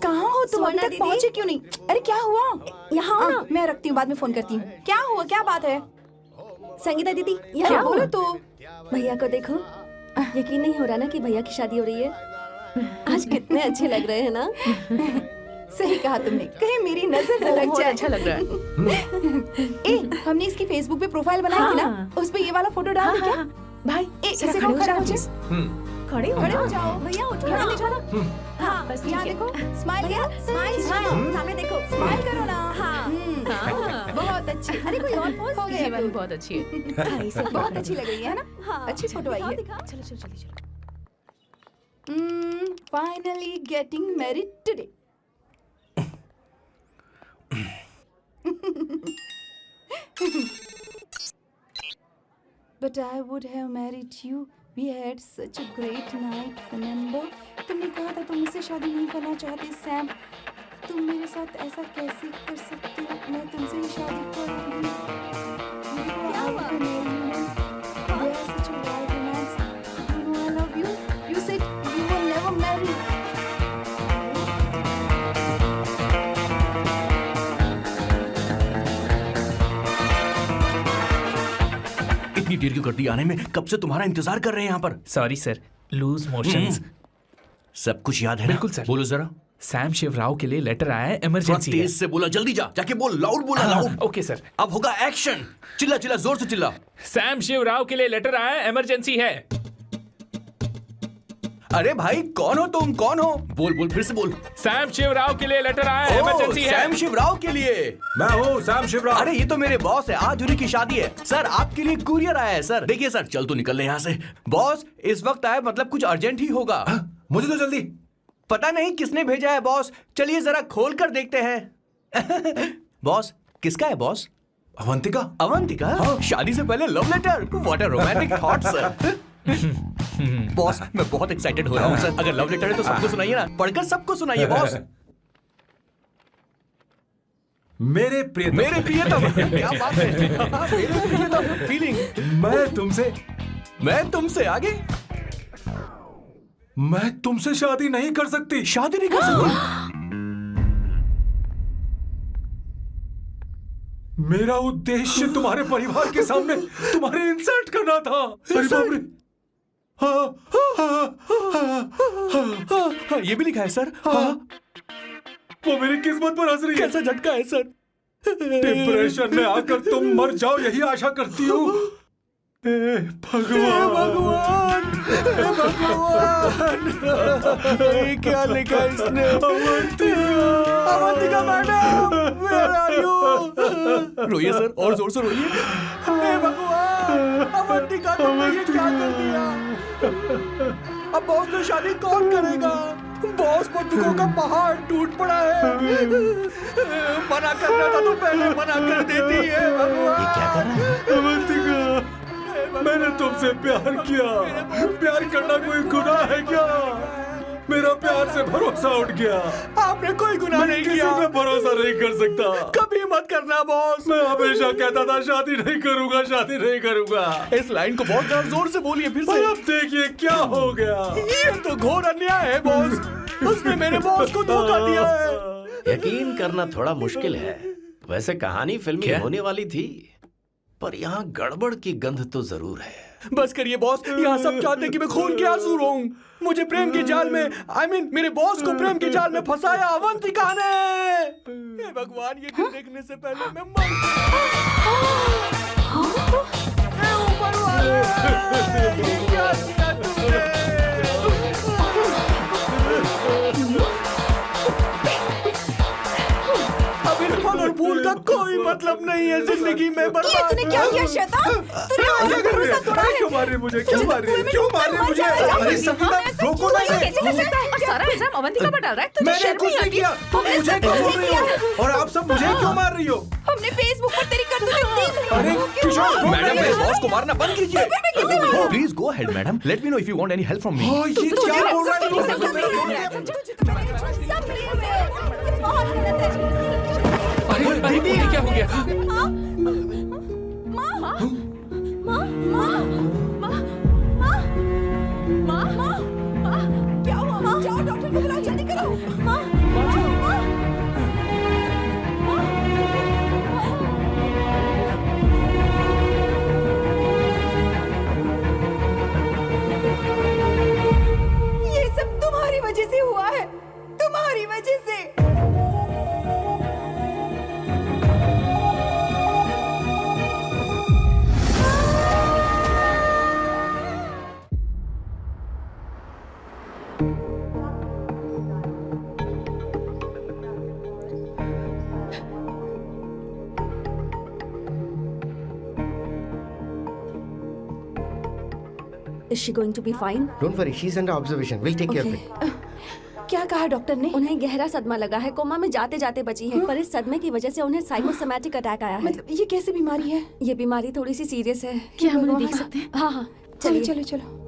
कहाँ हो तुम अभी सुवर्णा तक दीदी। पहुंचे क्यों नहीं? अरे क्या हुआ? यहाँ आओ ना। मैं रखती हूँ, बाद में फोन करती हूँ। क्या हुआ, क्या बात है? संगीता दीदी क्या यहाँ आओ। बोलो तो? भैया को देखो, यकीन नहीं हो रहा ना कि भैया की शादी हो रही है। आज कितने अच्छे लग रहे हैं ना। सही कहा तुमने, कहीं मेरी नजर न लग बहुत जाए। अच्छा लग रहा है। ए, हमने इसकी फेसबुक पे प्रोफाइल बनाई थी ना, हाँ। उस पे ये वाला फोटो डाल दे क्या? भाई ए, जरा इसे खड़े हो खड़ा जाओ हो प्लीज। खड़े हो खड़े हो ना। जाओ। भैया उठो यहाँ ना। देखो ना। हाँ, बस ठीक यहाँ है। देखो, स्माइल भैया स्माइल सामने देखो। स्माइल करो ना। हाँ। बहुत अच्छी। अरे कोई और पोज हो ये गया वाली approve। बहुत अच्छी है। हाँ, इसे बहुत अच्छी लग रही है ना? हाँ अच्छी फोटो आई है। दिखाओ। चलो चलो जल्दी चलो। Finally getting married today. But I would have married you. We had such a great night, remember? तुमने कहा था तुम मुझसे शादी नहीं करना चाहते, सैम। तुम मेरे साथ ऐसा कैसे कर सकते हो? मैं तुमसे ही शादी करूंगी। क्या हुआ? We are such a wild romance. You know I love you. You said you will never marry. इतनी देर क्यों कर दी आने में? कब से तुम्हारा इंतजार कर रहे हैं यहाँ पर। Sorry sir, loose motions. सब कुछ याद है ना? बिल्कुल सर। बोलो जरा। सैम शिवराव के लिए लेटर आया है, थोड़ा इमरजेंसी है। तेज से बोला, जल्दी जा, जाके बोल, लाउड बोला, लाउड। Okay sir. अब होगा एक्शन। चिल्ला चिल्ला, जोर से चिल्ला। सैम शिवराव के लिए लेटर आया है, इमरजेंसी है। अरे भाई कौन हो तुम, कौन हो? बोल बोल, फिर से बोल। सैम शिवराव के लिए लेटर आया है, ओह, इमरजेंसी है। सैम शिवराव के लिए। मैं हूँ सैम शिवराव। अरे ये तो मेरे बॉस है, आज उन्हीं की शादी है। सर आपके लिए कुरियर आया है सर। देखिए सर, चल तो निकल ले यहाँ से। बॉस इस वक्त आए, मतलब कुछ अर्जेंट ही होगा। मुझे तो जल्दी। पता नहीं किसने भेजा है बॉस, चलिए जरा खोल कर देखते हैं। बॉस किसका है बॉस? अवंतिका। अवंतिका? शादी से पहले love letter? What a romantic thought sir. Boss मैं बहुत एक्साइटेड हो रहा हूँ सर। अगर लव लेटर है तो सबको सुनाइए ना, पढ़कर सबको सुनाइए बॉस। मेरे प्रियतम। मेरे प्रियतम। क्या बात है। मेरे प्रियतम फीलिंग। मैं तुमसे आगे। मैं तुमसे शादी नहीं कर सकती। शादी नहीं कर सकती? मेरा उद्देश्य तुम्हारे परिवार के सामने तुम्हारे इंसल्ट करना था। अरे बाप रे। हाँ, ये भी लिखा है सर। वो मेरी किस्मत पर हंस रही है। कैसा झटका है सर। डिप्रेशन में आकर तुम मर जाओ, यही आशा करती हूँ। हे भगवान, भगवान, ये क्या लिखा है इसने? Avantika madam, where are you? रोइए सर, और जोर से रोइए। हे भगवान, अवंतिका तुमने ये क्या कर दिया? अब बॉस से शादी कौन करेगा? बॉस पर दुखों का पहाड़ टूट पड़ा है। मना करना था तो पहले मना कर देती है। भगवान, ये क्या कर रहा है? अवंतिका, मैंने तुमसे प्यार किया। प्यार करना कोई गुनाह है क्या? मेरा प्यार से भरोसा उठ गया। आपने कोई गुनाह नहीं किसी किया। पे भरोसा नहीं कर सकता। कभी मत करना बॉस। मैं हमेशा कहता था शादी नहीं करूंगा, शादी नहीं करूंगा। इस लाइन को बहुत ज्यादा जोर से बोलिए फिर और से। अब देखिए क्या हो गया। ये तो घोर अन्याय है बॉस। उसने मेरे बॉस को धोखा दिया है। यकीन करना थोड़ा मुश्किल है। वैसे कहानी फिल्मी क्या? होने वाली थी, पर यहाँ गड़बड़ की गंध तो जरूर है। बस करिए बॉस, यहाँ सब चाहते हैं कि मैं खून के आंसू रोऊं। मुझे प्रेम के जाल में, मेरे बॉस को प्रेम के जाल में फंसाया अवंतिका ने। हे भगवान, ये दिन देखने से पहले मैं मर हे ऊपर वाले, ये क्या किया तुमने? अब इस फल और फूल का कोई मतलब नहीं है जिंदगी में। ये तूने क्या किया शैतान? तूने हमारा भरोसा तोड़ा है। क्यों मार रही मुझे? क्यों मार रही? क्यों मार रही मुझे? अरे संगीता, रोको ना इसे। कैसे कर सकता है? और सारा इल्जाम अवंतिका पर डाल रहा है। तुझे मैंने शर्म कुछ नहीं नहीं आती? किया। तुम हमने मुझे सब क्यों कुछ बोल रही हो? और आप सब मुझे क्यों मार रही हो? हमने फेसबुक पर तेरी करतूतें देख ली। अरे किशोर, मैडम, मेरे बॉस को मारना बंद कीजिए। Please go ahead madam, let me know if you want any help from me. हाँ, ये क्या बोल रहा है? अरे ये क्या हो गया? क्या हुआ? जाओ डॉक्टर को बुलाओ, जल्दी करो। वजह से। Is she going to be fine? Don't worry, she's under observation. We'll take care of it. क्या कहा डॉक्टर ने? उन्हें गहरा सदमा लगा है, कोमा में जाते जाते बची है, पर इस सदमे की वजह से उन्हें साइकोसोमैटिक अटैक आया है। मतलब ये कैसी बीमारी है? ये बीमारी थोड़ी सी सीरियस है। क्या हम उन्हें देख सकते हैं? हाँ हाँ, चलो चलिए। चलो चलो।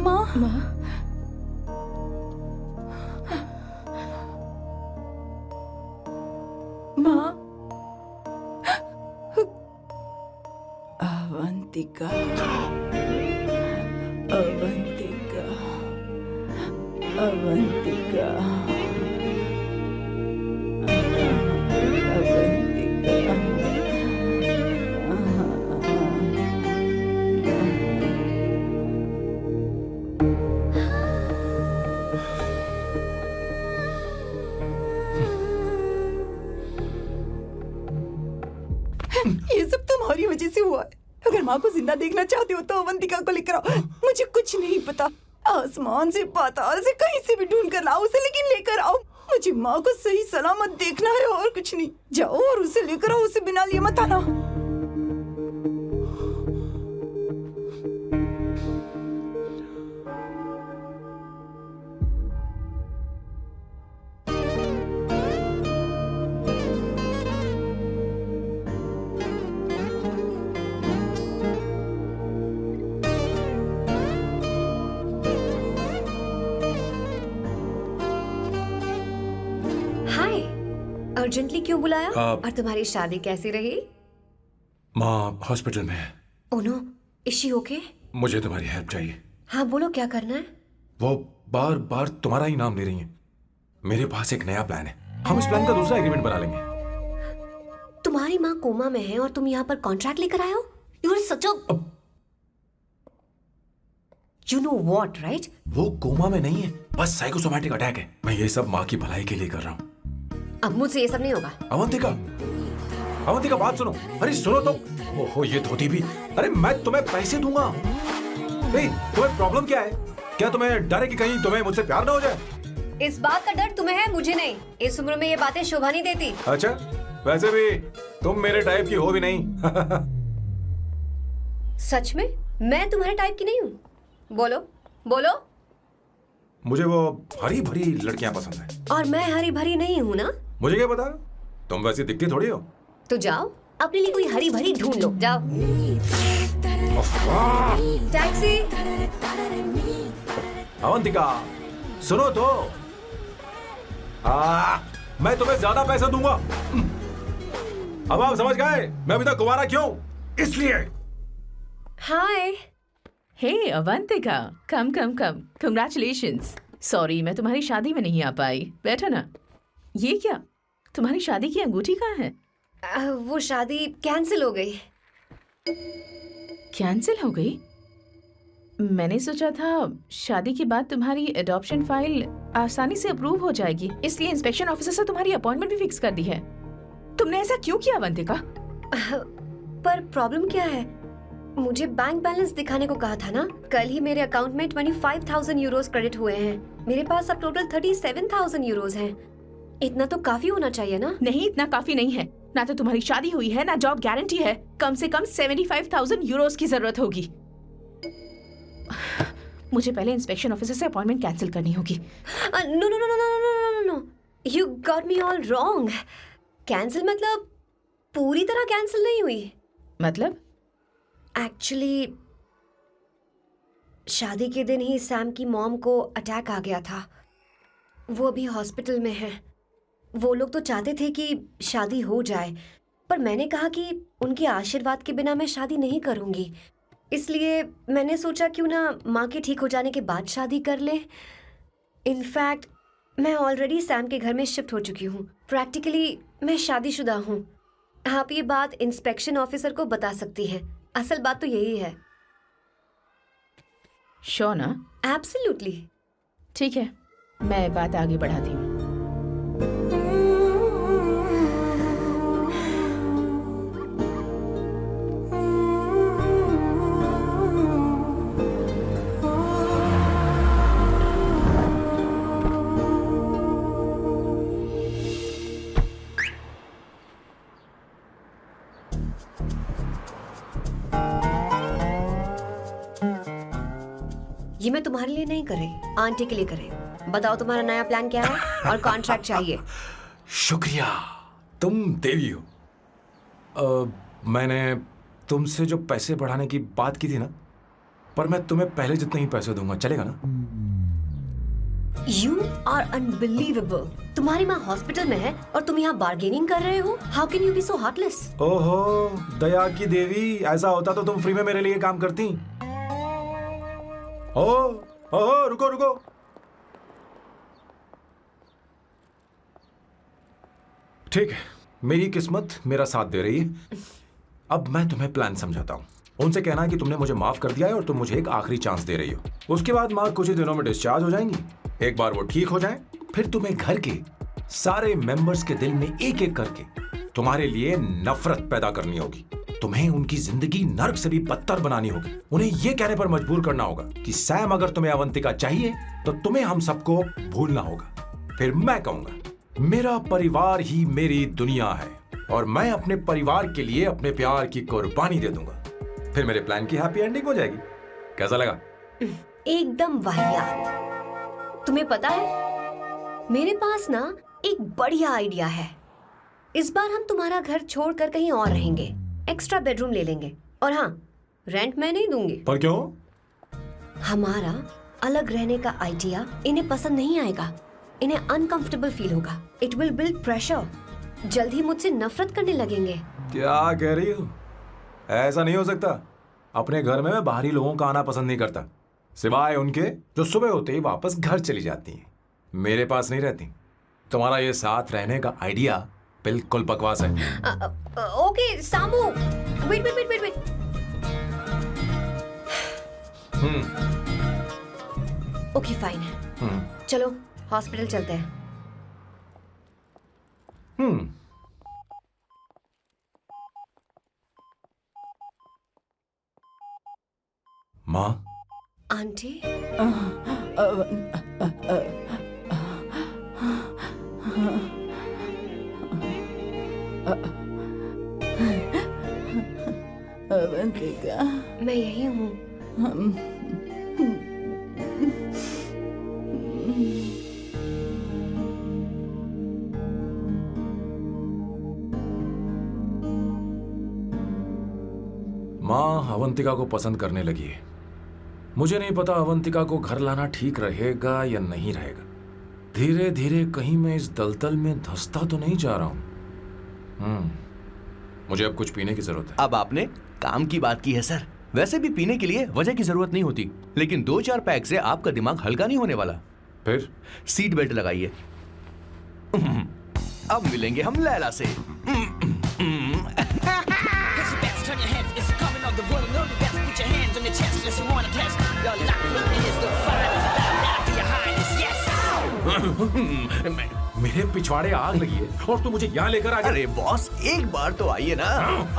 माँ माँ, माँ, अवंतिका, अवंतिका, अवंतिका, ये सब तुम्हारी वजह से हुआ है। अगर माँ को जिंदा देखना चाहते हो तो अवंतिका को लेकर आओ। मुझे कुछ नहीं पता, आसमान से पाताल से कहीं से भी ढूंढ कर लाओ उसे, लेकिन लेकर आओ। मुझे माँ को सही सलामत देखना है और कुछ नहीं। जाओ और उसे लेकर आओ, उसे बिना लिए मत आना। हाय, अर्जेंटली क्यों बुलाया? आप- और तुम्हारी शादी कैसी रही? माँ हॉस्पिटल में है। Oh no, is she okay? मुझे तुम्हारी हेल्प चाहिए। हाँ बोलो, क्या करना है? वो बार बार तुम्हारा ही नाम ले रही है। मेरे पास एक नया प्लान है, हम इस प्लान का दूसरा एग्रीमेंट बना लेंगे। तुम्हारी माँ कोमा में है और तुम यहाँ पर कॉन्ट्रैक्ट लेकर आए हो? You are such a you know what, right? वो कोमा में नहीं है, बस साइकोसोमैटिक अटैक है। मैं ये सब माँ की भलाई के लिए कर रहा हूँ। अब मुझसे ये सब नहीं होगा। अवंतिका, अवंतिका बात सुनो। अरे सुनो तो। ओहो ये धोती भी। अरे मैं तुम्हें पैसे दूंगा। नहीं, तुम्हें प्रॉब्लम क्या है? क्या तुम्हें डर है कि कहीं तुम्हें मुझसे प्यार ना हो जाए? इस बात का डर तुम्हें है, मुझे नहीं। इस उम्र में ये बातें शोभा नहीं देती। अच्छा, वैसे भी तुम मेरे टाइप की हो भी नहीं। सच में मैं तुम्हारे टाइप की नहीं हूँ? बोलो बोलो। मुझे वो हरी भरी लड़कियां पसंद है। और मैं हरी भरी नहीं हूँ ना? मुझे क्या पता, तुम वैसी दिखती थोड़ी हो। तो जाओ अपने लिए कोई हरी भरी ढूंढ लो, जाओ। वाह! टैक्सी। अवंतिका सुनो तो। मैं तुम्हें ज्यादा पैसा दूंगा। अब आप समझ गए मैं अभी तक कुंवारा क्यों? इसलिए। हाय। हे अवंतिका, कम कम कम, कंग्रेचुलेशंस। सॉरी मैं तुम्हारी शादी में नहीं आ पाई। बैठो ना। ये क्या, तुम्हारी शादी की अंगूठी कहाँ है? वो शादी कैंसिल हो गई। कैंसिल हो गई? मैंने सोचा था शादी के बाद तुम्हारी एडॉप्शन फाइल आसानी से अप्रूव हो जाएगी, इसलिए इंस्पेक्शन ऑफिसर से तुम्हारी अपॉइंटमेंट भी फिक्स कर दी है। तुमने ऐसा क्यों किया अवंतिका? पर प्रॉब्लम क्या है? मुझे बैंक बैलेंस दिखाने को कहा था ना। कल ही मेरे अकाउंट में 25,000 यूरोस क्रेडिट हुए हैं। मेरे पास अब टोटल 37,000 यूरोस हैं। इतना तो काफी होना चाहिए ना? नहीं, इतना काफी नहीं है। ना तो तुम्हारी शादी हुई है, ना जॉब गारंटी है। कम से कम 75,000 यूरोस की जरूरत होगी। मुझे पहले इंस्पेक्शन ऑफिसर से अपॉइंटमेंट कैंसिल करनी होगी। No no no no no no no no, you got me all wrong. Cancel मतलब पूरी तरह कैंसिल नहीं हुई। मतलब? एक्चुअली शादी के दिन ही सैम की मॉम को अटैक आ गया था। वो अभी हॉस्पिटल में है। वो लोग तो चाहते थे कि शादी हो जाए, पर मैंने कहा कि उनके आशीर्वाद के बिना मैं शादी नहीं करूँगी। इसलिए मैंने सोचा क्यों ना माँ के ठीक हो जाने के बाद शादी कर ले। इनफैक्ट मैं ऑलरेडी सैम के घर में शिफ्ट हो चुकी हूँ। प्रैक्टिकली मैं शादीशुदा हूँ। आप ये बात इंस्पेक्शन ऑफिसर को बता सकती हैं। असल बात तो यही है। श्योर ना? एब्सोल्युटली। ठीक है, मैं बात आगे बढ़ाती हूँ। ये मैं तुम्हारे लिए नहीं कर रही, आंटी के लिए कर रही हूँ। बताओ तुम्हारा नया प्लान क्या है और कॉन्ट्रैक्ट चाहिए। शुक्रिया, तुम देवी हो। मैंने तुमसे जो पैसे बढ़ाने की बात की थी ना, पर मैं तुम्हें पहले जितने ही पैसे दूंगा, चलेगा ना? You are unbelievable। तुम्हारी माँ हॉस्पिटल में है और तुम यहाँ बार्गेनिंग कर रहे हो। How can you be so heartless? ओहो, दया की देवी, ऐसा होता तो तुम फ्री में मेरे लिए काम करती। ओहो, रुको रुको। ठीक है, मेरी किस्मत मेरा साथ दे रही है। अब मैं तुम्हें प्लान समझाता हूँ। उनसे कहना कि तुमने मुझे माफ कर दिया है और तुम मुझे एक आखिरी चांस दे रही हो। उसके बाद माँ कुछ ही दिनों में डिस्चार्ज हो जाएंगी। एक बार वो ठीक हो जाए, फिर तुम्हें घर के सारे मेंबर्स के दिल में एक एक करके तुम्हारे लिए नफरत पैदा करनी होगी। तुम्हें उनकी जिंदगी नर्क से भी बदतर बनानी होगी। उन्हें यह कहने पर मजबूर करना होगा कि सैम, अगर तुम्हें अवंतिका चाहिए तो तुम्हें हम सबको भूलना होगा। फिर मैं कहूंगा, मेरा परिवार ही मेरी दुनिया है और मैं अपने परिवार के लिए अपने प्यार की कुर्बानी दे दूंगा। फिर मेरे प्लान की हैप्पी एंडिंग हो जाएगी। कैसा लगा? एकदम वाहियात। तुम्हें पता है, मेरे पास ना एक बढ़िया आइडिया है। इस बार हम तुम्हारा घर छोड़कर कहीं और रहेंगे, एक्स्ट्रा बेडरूम ले लेंगे। और हाँ, रेंट मैं नहीं दूंगी। पर क्यों? हमारा अलग रहने का आइडिया इन्हें पसंद नहीं आएगा। इन्हें अनकंफर्टेबल फील होगा। It will build pressure. जल्द ही मुझसे नफरत करने लगेंगे। क्या कह रही हो? ऐसा नहीं हो सकता। अपने घर में मैं बाहरी लोगों का आना पसंद नहीं करता, सिवाय उनके जो सुबह होते ही वापस घर चली जाती हैं, मेरे पास नहीं रहती। तुम्हारा ये साथ रहने का आइडिया बिल्कुल बकवास है। Okay Samu, wait wait wait wait wait. Okay fine है। चलो हॉस्पिटल चलते हैं। माँ, आंटी, अवंतिका, मैं यही हूँ। माँ अवंतिका को पसंद करने लगी है। मुझे नहीं पता अवंतिका को घर लाना ठीक रहेगा या नहीं रहेगा। धीरे धीरे कहीं मैं इस दलदल में धंसता तो नहीं जा रहा हूं। मुझे अब कुछ पीने की जरूरत है। अब आपने काम की बात की है सर। वैसे भी पीने के लिए वजह की जरूरत नहीं होती, लेकिन 2-4 पैक से आपका दिमाग हल्का नहीं होने वाला। फिर सीट बेल्ट लगाइए। अब मिलेंगे हम लैला से। मेरे पिछवाड़े आग लगी है और तू मुझे यहाँ लेकर आ गया। अरे बॉस, एक बार तो आइए ना,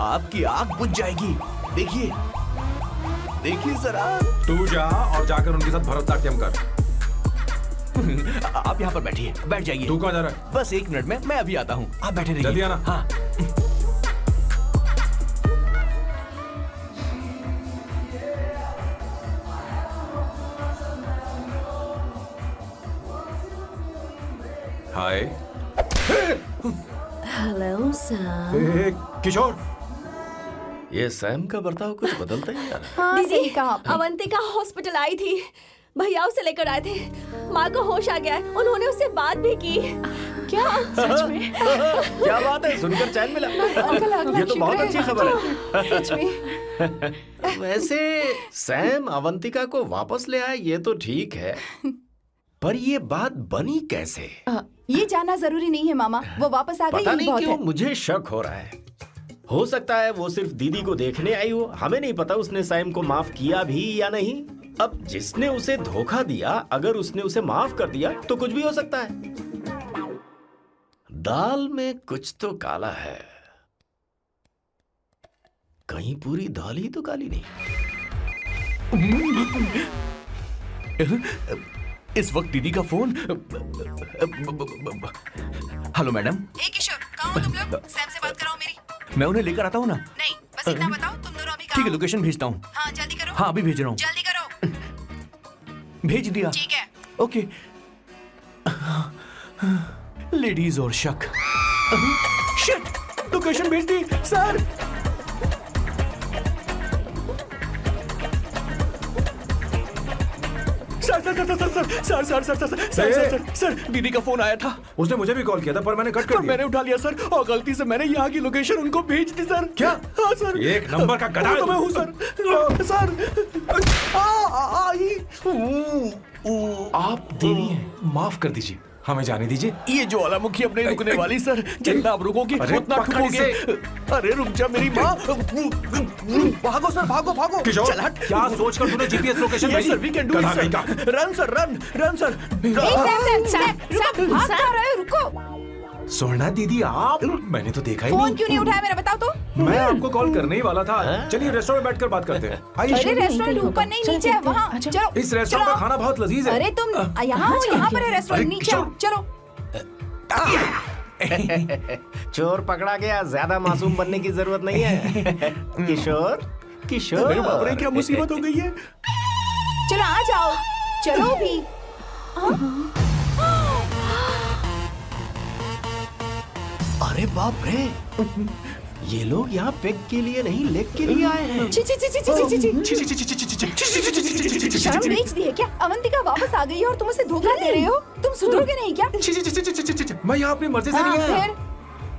आपकी आग बुझ जाएगी। देखिए देखिए जरा। तू जा और जाकर उनके साथ भरतनाट्यम कर। आप यहाँ पर बैठिए, बैठ जाइए। तू कहाँ जा रहा है? बस 1 मिनट में मैं अभी आता हूँ, आप बैठे रहिए। जल्दी आना। हाँ। हाय। Hello sir. किशोर, ये सैम का बर्ताव कुछ बदलता ही जा रहा है। हाँ, सही कहा। अवंतिका हॉस्पिटल आई थी, भैया उसे लेकर आए थे। माँ को होश आ गया है, उन्होंने उससे बात भी की। क्या सच में? क्या बात है, सुनकर चैन मिला। ये तो बहुत अच्छी खबर है। सच में। वैसे सैम अवंतिका को वापस ले आए ये तो ठीक है, पर ये बात बनी कैसे? ये जानना जरूरी नहीं है मामा, वो वापस आ गई पता यही नहीं बहुत क्यों है। मुझे शक हो रहा है। हो सकता है वो सिर्फ दीदी को देखने आई हो, हमें नहीं पता उसने सैम को माफ किया भी या नहीं। अब जिसने उसे धोखा दिया, अगर उसने उसे माफ कर दिया तो कुछ भी हो सकता है। दाल में कुछ तो काला है, कहीं पूरी दाल ही तो काली नहीं। इस वक्त दीदी का phone. Hello madam. Hey Kishore, कहाँ हो तुम लोग? सैम से बात कराओ मेरी। मैं उन्हें लेकर आता हूँ ना। नहीं, बस इतना बताओ तुम दोनों अभी ठीक कहाँ है, हो? लोकेशन भेजता हूँ। हाँ जल्दी करो। हाँ अभी भेज रहा हूँ। जल्दी करो। भेज दिया। ठीक है। ओके। लेडीज और शक। शिट, लोकेशन भेज दी सर। सर दीदी का फोन आया था। उसने मुझे भी कॉल किया था पर मैंने कट कर पर दिया। मैंने उठा लिया सर, और गलती से मैंने यहाँ की लोकेशन उनको भेज दी सर। क्या? हाँ सर। एक नंबर का गधा है तो मैं तू। हूँ सर। सर आप देवी हैं, माफ कर दीजिए, हमें जाने दीजिए। ये ज्वालामुखी अपने रुकने वाली सर, जितना आप रुकोगे अरे उतना पकड़ ठुकोगे। इसे। अरे रुक जा मेरी माँ। भागो सर, भागो भागो। किशोर, चल हट। क्या सोचकर तूने जीपीएस लोकेशन Yes, भेजी? sir, we can do it, गधा sir. कहीं का। Run, sir, run, sir. भाग कहाँ रहे हो? रुको। स्वर्णा दीदी आप, मैंने तो देखा ही फोन नहीं। क्यों नहीं उठाया मेरा, बताओ तो। मैं आपको कॉल करने ही वाला था। चलिए रेस्टोरेंट में बैठकर बात करते हैं। अरे आइए। रेस्टोरेंट ऊपर नहीं, नीचे है, वहाँ चलो। इस रेस्टोरेंट का खाना बहुत लजीज है। अरे तुम यहाँ हो, यहाँ पर है रेस्टोरेंट, अरे नीचे आओ, चलो। चोर पकड़ा गया, ज्यादा मासूम बनने की जरूरत नहीं है। किशोर, किशोर। मेरे बाप रे, क्या मुसीबत हो गई है। चलो आ जाओ, चलो भी। अरे बाप रे, ये लोग यहाँ पेग के लिए नहीं लेग के लिए आए हैं। ची ची ची ची ची ची। शर्म बेच दी है क्या? अवंतिका वापस आ गई है और तुम उसे धोखा दे रहे हो? तुम सुधरोगे नहीं क्या? मैं यहाँ अपनी मर्जी से नहीं आया। फिर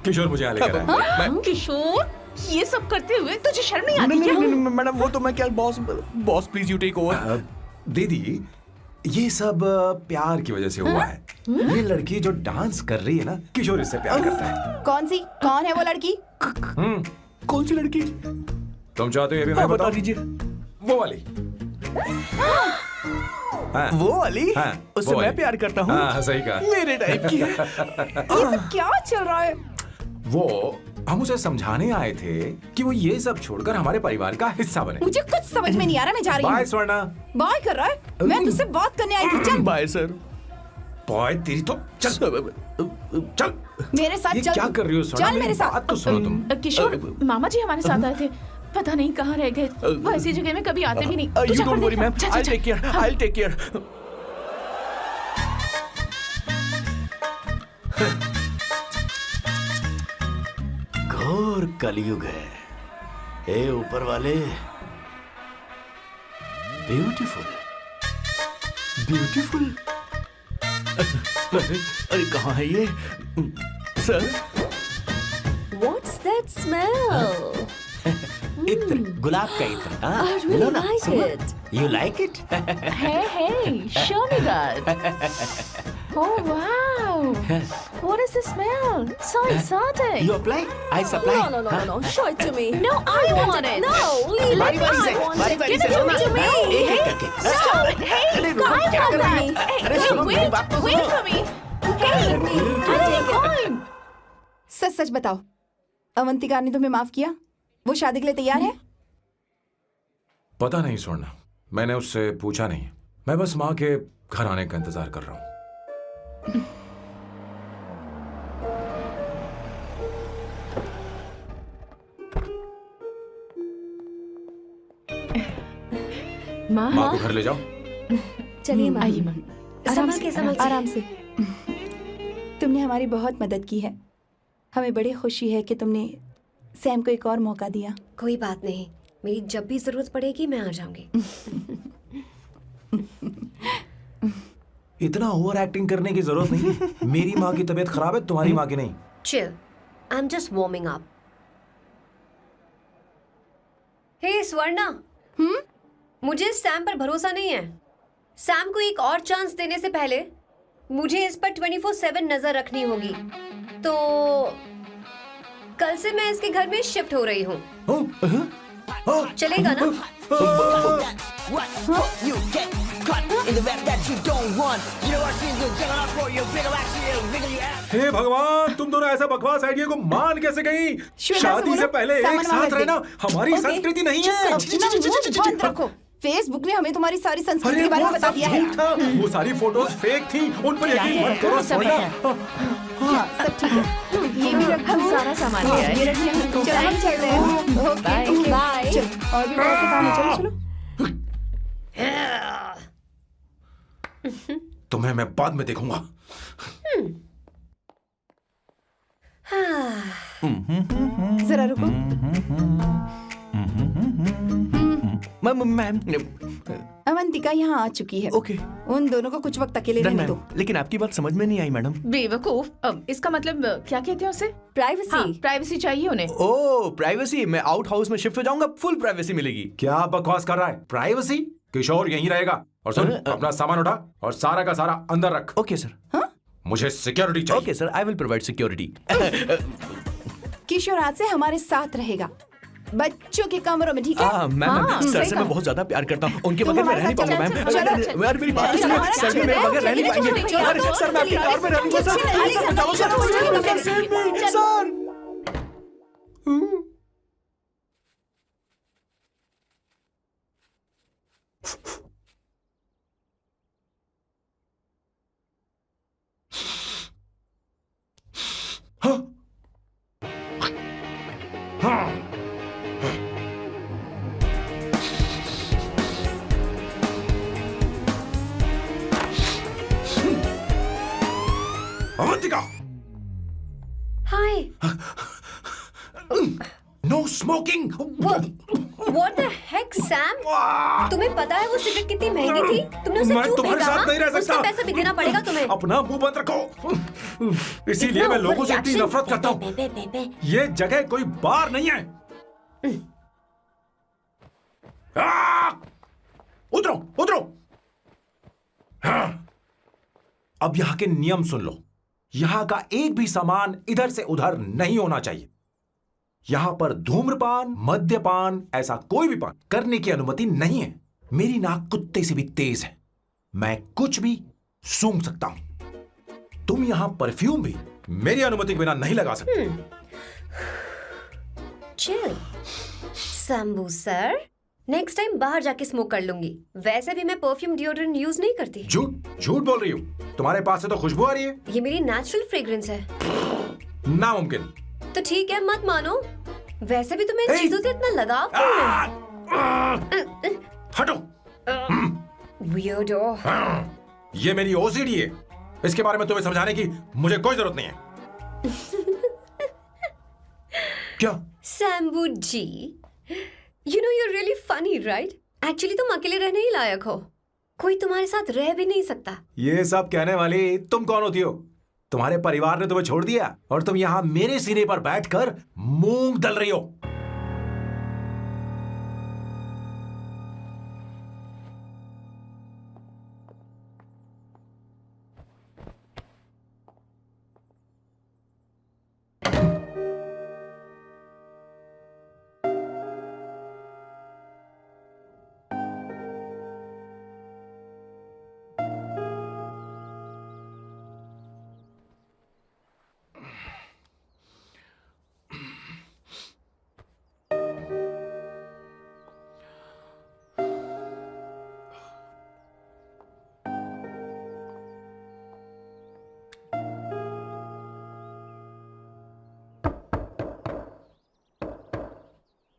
किशोर मुझे यहाँ लेकर आया। किशोर, ये सब करते हुए तुझे शर्म नहीं आती नहीं, क्या? नहीं, नहीं, मैडम वो तो मैं क्या, boss please you take over. दीदी, ये सब प्यार की वजह से हुआ है। ये लड़की जो डांस कर रही है ना, किशोर इससे प्यार करता है। कौन है वो लड़की? कौन सी लड़की? तुम चाहते हो ये भी मैं हाँ, बता बताऊं? दीजिए। वो वाली। हाँ, वो वाली? हाँ, उससे वो मैं वाली। प्यार करता हूँ। हाँ, सही कहा। मेरे टाइप की। ये सब क्या चल रहा है? वो हम उसे समझाने आए थे कि वो ये सब छोड़कर हमारे परिवार का हिस्सा बने। मुझे कुछ समझ में नहीं आ रहा, मैं जा रही बाय हूँ। स्वर्णा। बाय कर रहा है? मैं तुझसे बात करने आई थी, चल। Bye sir. बॉय तेरी तो चल चल। मेरे साथ ये चल। क्या कर रही हो स्वर्णा? चल मेरे साथ। बात तो सुनो तुम। किशोर, मामा जी हमारे साथ आए थे, पता नहीं कहाँ रह गए। वो ऐसी जगह में कभी आते भी नहीं। तू यू जाकर डोंट वरी देखना। मैम, जा, जा, आई जा। Take care, I take care. घोर कलयुग है। हे ऊपर वाले, ब्यूटीफुल, ब्यूटीफुल। अरे कहाँ है ये सर? What's that smell? इत्र, गुलाब का इत्र। हाँ, I मिलो really ना, like सुनो। it. You like it? Hey, show me that. Oh wow! What is the smell? So exotic. You apply, I supply। No, no, no, no, no. Show it to me. No, I want it. No, leave बारी it. बारी से, I want बारी it. बारी Give से it सुनना। to me. एक एक करके। Stop it. Hey, अरे रुको, I क्या want कर रही that. है? Hey, अरे hey, सुनो, मेरी बात तो wait सुनो। for me. Hey, I'll take one. सच सच बताओ, अवंतिका ने तुम्हें माफ किया? वो शादी के लिए तैयार है? पता नहीं स्वर्णा, मैंने उससे पूछा नहीं। मैं बस माँ के घर आने का इंतजार कर रहा हूँ। माँ, माँ को घर ले जाओ। चलिए मैम। आइए माँ। आराम संभल के, से, संभल के। आराम से। तुमने हमारी बहुत मदद की है। हमें बड़ी खुशी है कि तुमने सैम को एक और मौका दिया। कोई बात नहीं, मेरी जब भी जरूरत पड़ेगी मैं आ जाऊंगी। इतना ओवर एक्टिंग करने की जरूरत नहीं। मेरी माँ की तबीयत खराब है, तुम्हारी माँ की नहीं। Chill. I'm just warming up. Hey Swarna, मुझे सैम पर भरोसा नहीं है। सैम को एक और चांस देने से पहले मुझे इस पर 24/7 नजर रखनी होगी। तो कल से मैं इसके घर में शिफ्ट हो रही हूँ। चलेगा ना? What? You get caught in the web that you don't want. You know what she's doing? Check it out for you. Wiggle action, wiggle your ass. हे भगवान, तुम दोनों ऐसा बकवास आइडिया को मान कैसे गई? श्वेता से शादी बोलो, से पहले एक सामान साथ वहाँ रहना रख दे। हमारी ओके। संस्कृति नहीं है। अपना मुंह बंद रखो। फेसबुक ने हमें तुम्हारी सारी संस्कृति अरे के बारे वो में बता सब दिया है। झूठ था, वो सारी फोटोज फेक थी, उन पर यकीन मत करो सोना। हाँ, सब ठीक है। ये भी रख हम सारा सामान ले आए। ये रख लिया। चलो हम चलते हैं। Okay bye. चलो और भी बहुत से काम है। चलो चलो। तुम्हें मैं बाद में देखूंगा। जरा रुको। मैम अवंतिका यहाँ आ चुकी है। ओके उन दोनों को कुछ वक्त अकेले रहने दो। लेकिन आपकी बात समझ में नहीं आई मैडम। बेवकूफ, अब इसका मतलब क्या कहते हैं उसे? प्राइवेसी। हाँ, प्राइवेसी चाहिए उन्हें। ओह प्राइवेसी, मैं आउट हाउस में शिफ्ट हो जाऊंगा, फुल प्राइवेसी मिलेगी। क्या बकवास कर रहा है? प्राइवेसी? किशोर यहीं रहेगा। और सुन, अपना सामान उठा और सारा का सारा अंदर रख। Okay sir. मुझे सिक्योरिटी चाहिए। Okay sir, I will provide security. Kishore आज से हमारे साथ रहेगा, बच्चों के कमरों में, ठीक है? मैम सर सही से कहा। मैं बहुत ज्यादा प्यार करता हूँ, उनके तुम बगैर मैं हमारे रह नहीं साथ पाऊंगा चलो, मैम। चलो, अरे मेरी बात चलो, सुनिए, चलो, सर भी मेरे चलो, बगैर रह नहीं चलो, पाएंगे। चलो, अरे चलो, सर मैं आपकी चलो, कार में रह लूंगा सर। चलो, प्लीज सर बचाओ सर, चलो, चलो, सर चलो, sir. Avantika, hi. No smoking. What the heck, Sam? तुम्हें पता है वो सिगरेट कितनी महंगी थी? तुमने उसे मैं क्यों तुम्हारे फेंका? साथ नहीं रह उसका सकता। पैसा भी देना पड़ेगा तुम्हें। अपना मुंह बंद रखो। इसीलिए मैं लोगों से इतनी नफरत करता हूँ। ये जगह कोई बार नहीं है। उतरो उतरो। अब यहाँ के नियम सुन लो। यहाँ का एक भी सामान इधर से उधर नहीं होना चाहिए। यहां पर धूम्रपान, मद्यपान, ऐसा कोई भी पान करने की अनुमति नहीं है। मेरी नाक कुत्ते से भी तेज है, मैं कुछ भी सूंघ सकता हूं। तुम यहां परफ्यूम भी मेरी अनुमति के बिना नहीं लगा सकते। Chill Shambhu sir, next time बाहर जाके स्मोक कर लूंगी। वैसे भी मैं परफ्यूम डिओड्रेंट यूज नहीं करती। झूठ झूठ बोल रही हो। तुम्हारे पास से तो खुशबू आ रही है। ये मेरी नेचुरल फ्रेग्रेंस है। नामुमकिन। तो ठीक है, मत मानो। वैसे भी तुम्हें इन चीजों से इतना लगाव क्यों है? हटो। Weirdo। ये मेरी ओसीडी है। इसके बारे में तुम्हें समझाने की मुझे कोई जरूरत नहीं है। क्या? शंभू जी, you know you're really funny, right? Actually तुम अकेले रहने ही लायक हो। कोई तुम्हारे साथ रह भी नहीं सकता। ये सब कहने वाली तुम कौन होती हो? तुम्हारे परिवार ने तुम्हें छोड़ दिया और तुम यहां मेरे सीने पर बैठकर मूंग दल रही हो।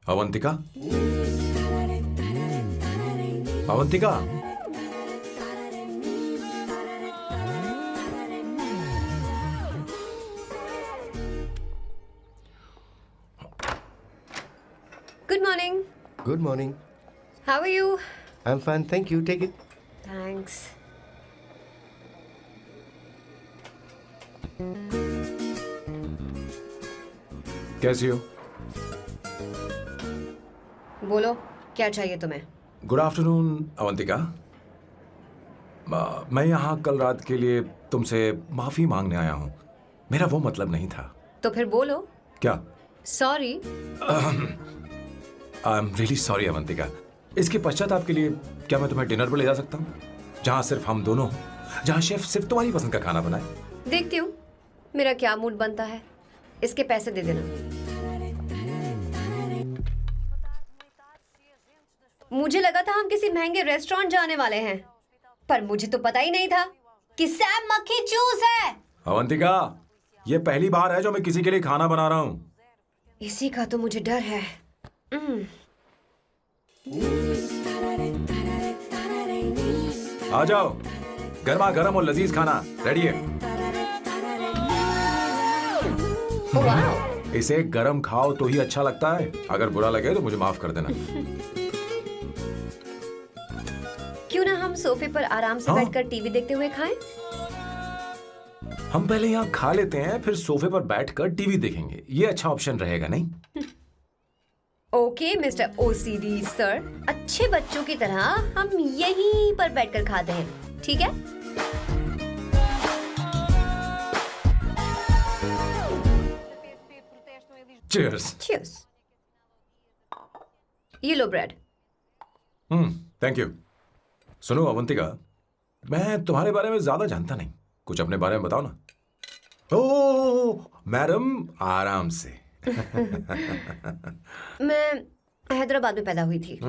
Avantika, Avantika, Good morning. Good morning. How are you? I am fine, thank you, take it. Thanks. कैसी हो? बोलो, क्या चाहिए तुम्हें? Good afternoon Avantika. मैं यहाँ कल रात के लिए तुमसे माफी मांगने आया हूँ। मेरा वो मतलब नहीं था। तो फिर बोलो। क्या? Sorry. I am really sorry Avantika. इसके पश्चाताप के लिए क्या मैं तुम्हें डिनर पर ले जा सकता हूँ, जहां सिर्फ हम दोनों हों, जहां शेफ सिर्फ तुम्हारी पसंद का खाना बनाए? देखती हूँ मेरा क्या मूड बनता है। इसके पैसे दे देना। मुझे लगा था हम किसी महंगे रेस्टोरेंट जाने वाले हैं, पर मुझे तो पता ही नहीं था कि सैम मक्खी चूस है। अवंतिका, ये पहली बार है जो मैं किसी के लिए खाना बना रहा हूँ। इसी का तो मुझे डर है। आ जाओ, गर्मा गर्म और लजीज खाना रेडी है। वाह, इसे गरम खाओ तो ही अच्छा लगता है, अगर बुरा लगे तो मुझे माफ कर देना। क्यों ना हम सोफे पर आराम से हाँ। बैठकर टीवी देखते हुए खाएं? हम पहले यहाँ खा लेते हैं, फिर सोफे पर बैठकर टीवी देखेंगे। ये अच्छा ऑप्शन रहेगा नहीं? ओके मिस्टर ओसीडी सर, अच्छे बच्चों की तरह हम यहीं पर बैठकर खाते हैं, ठीक है? Cheers. Cheers. ये लो ब्रेड। Thank you. सुनो अवंतिका, मैं तुम्हारे बारे में ज्यादा जानता नहीं, कुछ अपने बारे में बताओ ना। ओह मैडम, आराम से। मैं हैदराबाद में पैदा हुई थी।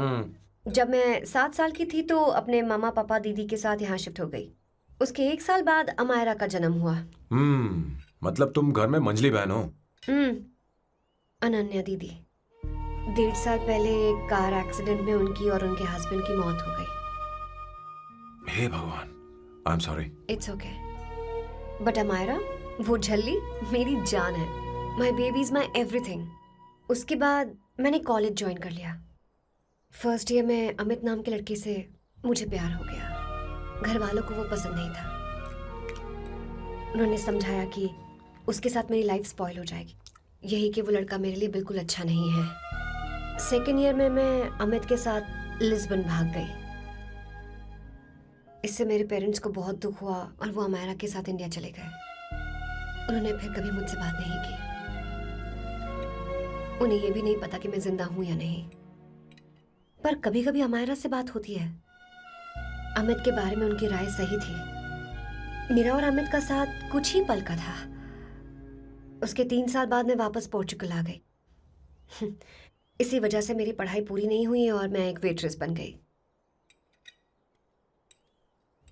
जब मैं 7 साल की थी तो अपने मामा पापा दीदी के साथ यहाँ शिफ्ट हो गई। उसके 1 साल बाद अमायरा का जन्म हुआ। मतलब तुम घर में मंझली बहन हो? अनन्या दीदी। 1.5 साल पहले एक कार एक्सीडेंट में उनकी और उनके हस्बैंड की मौत हो गई। हे भगवान, I am sorry. It's okay. But Amayra, वो झल्ली मेरी जान है। My baby is my everything. उसके बाद मैंने कॉलेज ज्वाइन कर लिया। फर्स्ट ईयर में अमित नाम के लड़के से मुझे प्यार हो गया। घर वालों को वो पसंद नहीं था। उन्होंने समझाया कि उसके साथ मेरी लाइफ स्पॉइल हो जाएगी, यही कि वो लड़का मेरे लिए बिल्कुल अच्छा नहीं है। सेकेंड ईयर में मैं अमित के साथ लिस्बन भाग गई। इससे मेरे पेरेंट्स को बहुत दुख हुआ और वो अमायरा के साथ इंडिया चले गए। उन्होंने फिर कभी मुझसे बात नहीं की। उन्हें ये भी नहीं पता कि मैं जिंदा हूं या नहीं। पर कभी कभी अमायरा से बात होती है। अमित के बारे में उनकी राय सही थी। मेरा और अमित का साथ कुछ ही पल का था। उसके 3 साल बाद मैं वापस पोर्चुगल आ गई। इसी वजह से मेरी पढ़ाई पूरी नहीं हुई और मैं एक वेट्रेस बन गई।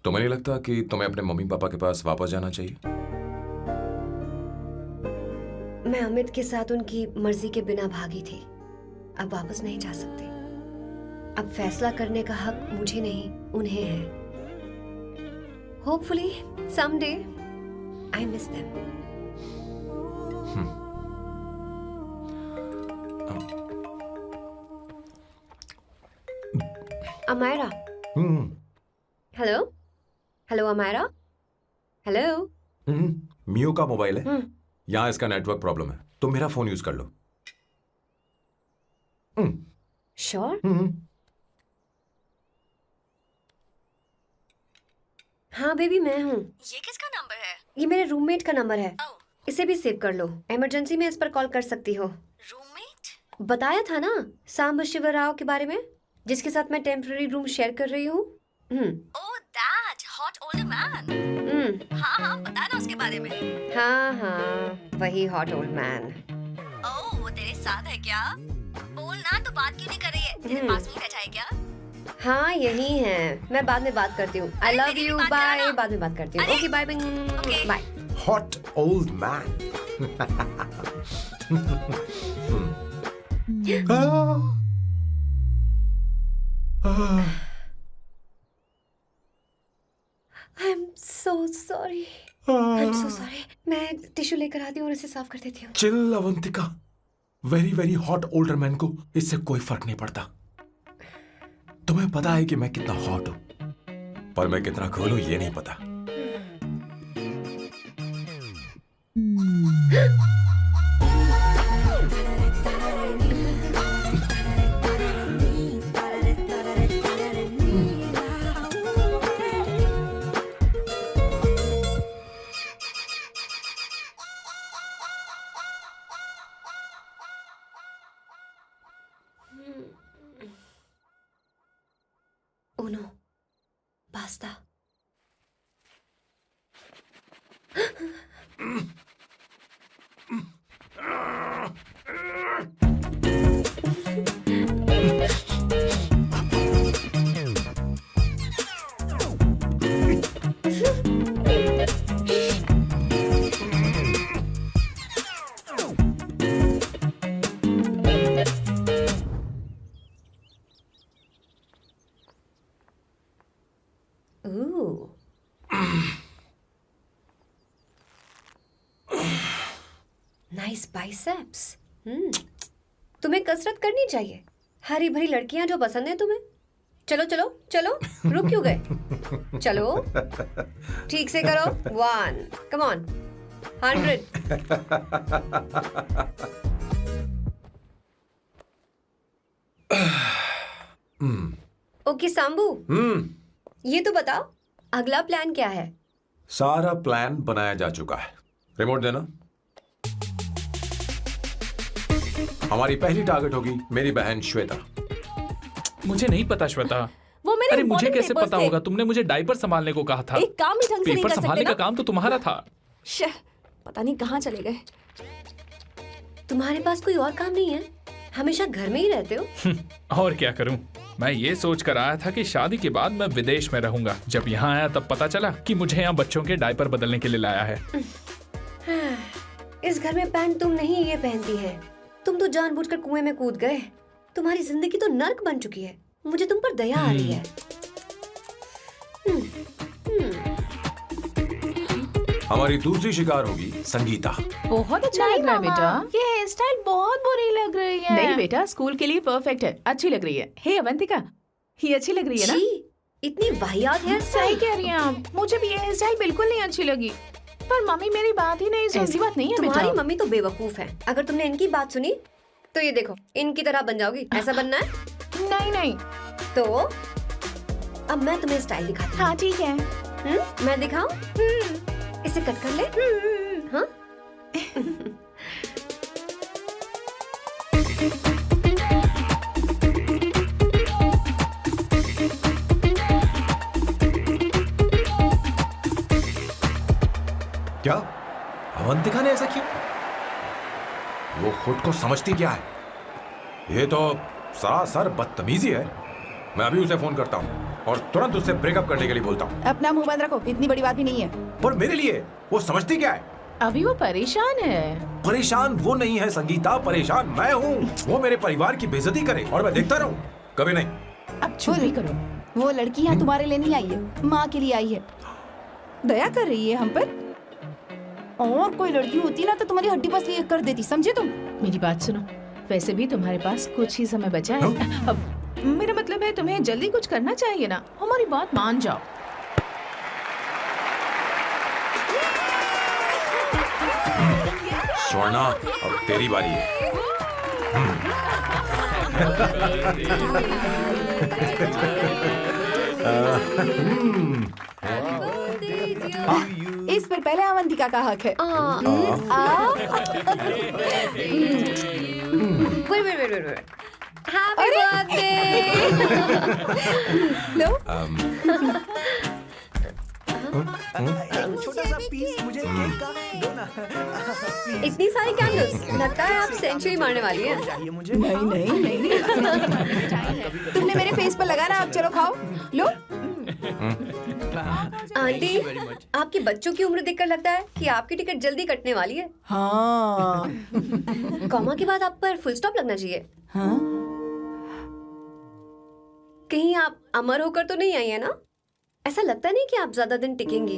तुम्हें नहीं लगता कि तुम्हें अपने मम्मी पापा के पास वापस जाना चाहिए? मैं अमित के साथ उनकी मर्जी के बिना भागी थी। अब वापस नहीं जा सकती। अब फैसला करने का हक मुझे नहीं, उन्हें है। Hopefully someday I miss them. Amaira. Hello hello Amaira. Hello. Miyo का मोबाइल है, यहाँ इसका नेटवर्क प्रॉब्लम है, तुम मेरा फोन यूज कर लो। श्योर? हाँ बेबी, मैं हूँ। ये किसका नंबर है? ये मेरे रूममेट का नंबर है। इसे भी सेव कर लो, इमरजेंसी में इस पर कॉल कर सकती हो। रूममेट? बताया था ना सांब शिवराव के बारे में, जिसके साथ मैं टेम्पररी रूम शेयर कर रही हूँ। Oh that hot old man. हाँ बता ना उसके बारे में। हाँ, वही हॉट ओल्ड मैन। ओह वो तेरे साथ है क्या? बोल ना, तो बात क्यों नहीं कर रही है? तेरे पास में बैठा है क्या? हाँ यही है। मैं बाद में बात करती हूँ। I love you, bye. बाद में बात करती हूँ। Okay bye bye. Hot old man. I am so sorry. मैं टिश्यू लेकर आती हूँ और इसे साफ कर देती हूँ। Chill Avantika, very very hot older man को इससे कोई फर्क नहीं पड़ता। तुम्हें पता है कि मैं कितना हॉट हूं, पर मैं कितना कूल हूं ये नहीं पता। पास्ता। Ooh. Nice biceps. तुम्हें कसरत करनी चाहिए। हरी भरी लड़कियां जो पसंद है तुम्हें। चलो चलो चलो, रुक क्यों गए? चलो, ठीक से करो। 1, come on, 100. ओके सांबू, ये तो बताओ अगला प्लान क्या है? सारा प्लान बनाया जा चुका है। रिमोट देना। हमारी पहली टारगेट होगी मेरी बहन श्वेता। मुझे नहीं पता श्वेता। वो मेरे अरे मुझे important कैसे papers पता थे। होगा? तुमने मुझे डायपर संभालने को कहा था। एक काम ही ढंग से नहीं पेपर कर संभालने सकते का ना? काम तो तुम्हारा था। शह, पता नहीं कहाँ चले गए। तुम्हारे पास कोई और काम नहीं है? हमेशा घर में ही रहते हो? और क्या करूं? मैं ये सोच कर आया था कि शादी के बाद मैं विदेश में रहूंगा। जब यहाँ आया तब पता चला कि मुझे यहाँ बच्चों के डायपर बदलने के लिए लाया है। इस घर में पैंट तुम नहीं ये पहनती है। तुम तो जानबूझकर कुएं में कूद गए। तुम्हारी जिंदगी तो नर्क बन चुकी है। मुझे तुम पर दया आ रही है। हमारी दूसरी शिकार होगी संगीता। बहुत अच्छा लग रहा है बेटा। ये हेयर स्टाइल बहुत बुरी लग रही है। नहीं बेटा, स्कूल के लिए परफेक्ट है, अच्छी लग रही है। हे अवंतिका, ये अच्छी लग रही है ना? छी, इतनी वाहियात हेयर सही स्टाइल। कह रही हैं आप। मुझे भी ये हेयर स्टाइल बिल्कुल नहीं अच्छी लगी। पर मम्मी मेरी बात ही नहीं सुनती। ऐसी बात नहीं है तुम्हारी बेटा। मम्मी तो बेवकूफ है। अगर तुमने इनकी बात सुनी तो ये देखो, इनकी तरह बन जाओगी। ऐसा बनना है नहीं नहीं। तो अब मैं तुम्हें स्टाइल दिखाती हूँ। हाँ ठीक है। मैं दिखाऊं? इसे कट कर ले। हाँ? क्या अवंतिका ने ऐसा किया? वो खुद को समझती क्या है? ये तो सरासर बदतमीजी है। मैं अभी उसे फोन करता हूँ और तुरंत उससे ब्रेकअप करने के लिए बोलता हूँ। अपना मुंह बंद रखो, इतनी बड़ी बात भी नहीं है। पर मेरे लिए वो समझती क्या है? अभी वो परेशान है। परेशान वो नहीं है संगीता, परेशान मैं हूँ। वो मेरे परिवार की बेइज्जती करे और मैं देखता रहूँ? कभी नहीं। अब चुप भी करो। वो लड़की यहाँ तुम्हारे लिए नहीं आई है, माँ के लिए आई है। दया कर रही है हम पर। और कोई लड़की होती ना तो तुम्हारी हड्डी पसली कर देती, समझे तुम? मेरी बात सुनो, वैसे भी तुम्हारे पास कुछ ही समय बचा है। अब मेरा मतलब है तुम्हें जल्दी कुछ करना चाहिए ना। हमारी बात मान जाओ। स्वर्णा, अब तेरी बारी है। इस पर पहले अवंतिका का हक है। Wait. Happy birthday! लो, छोटा सा पीस मुझे केक का दो ना। इतनी सारी कैंडल्स, लगता है आप सेंचुरी मारने वाली हैं। चाहिए मुझे। नहीं। तुमने मेरे फेस पर लगाना, आप चलो खाओ। लो। आंटी, आपके बच्चों की उम्र देखकर लगता है कि आपकी टिकट जल्दी कटने वाली है। हाँ। कॉमा के बाद आप पर फुल स्टॉप लगना चाहिए। हाँ? कहीं आप अमर होकर तो नहीं आई है ना? ऐसा लगता नहीं कि आप ज्यादा दिन टिकेंगी।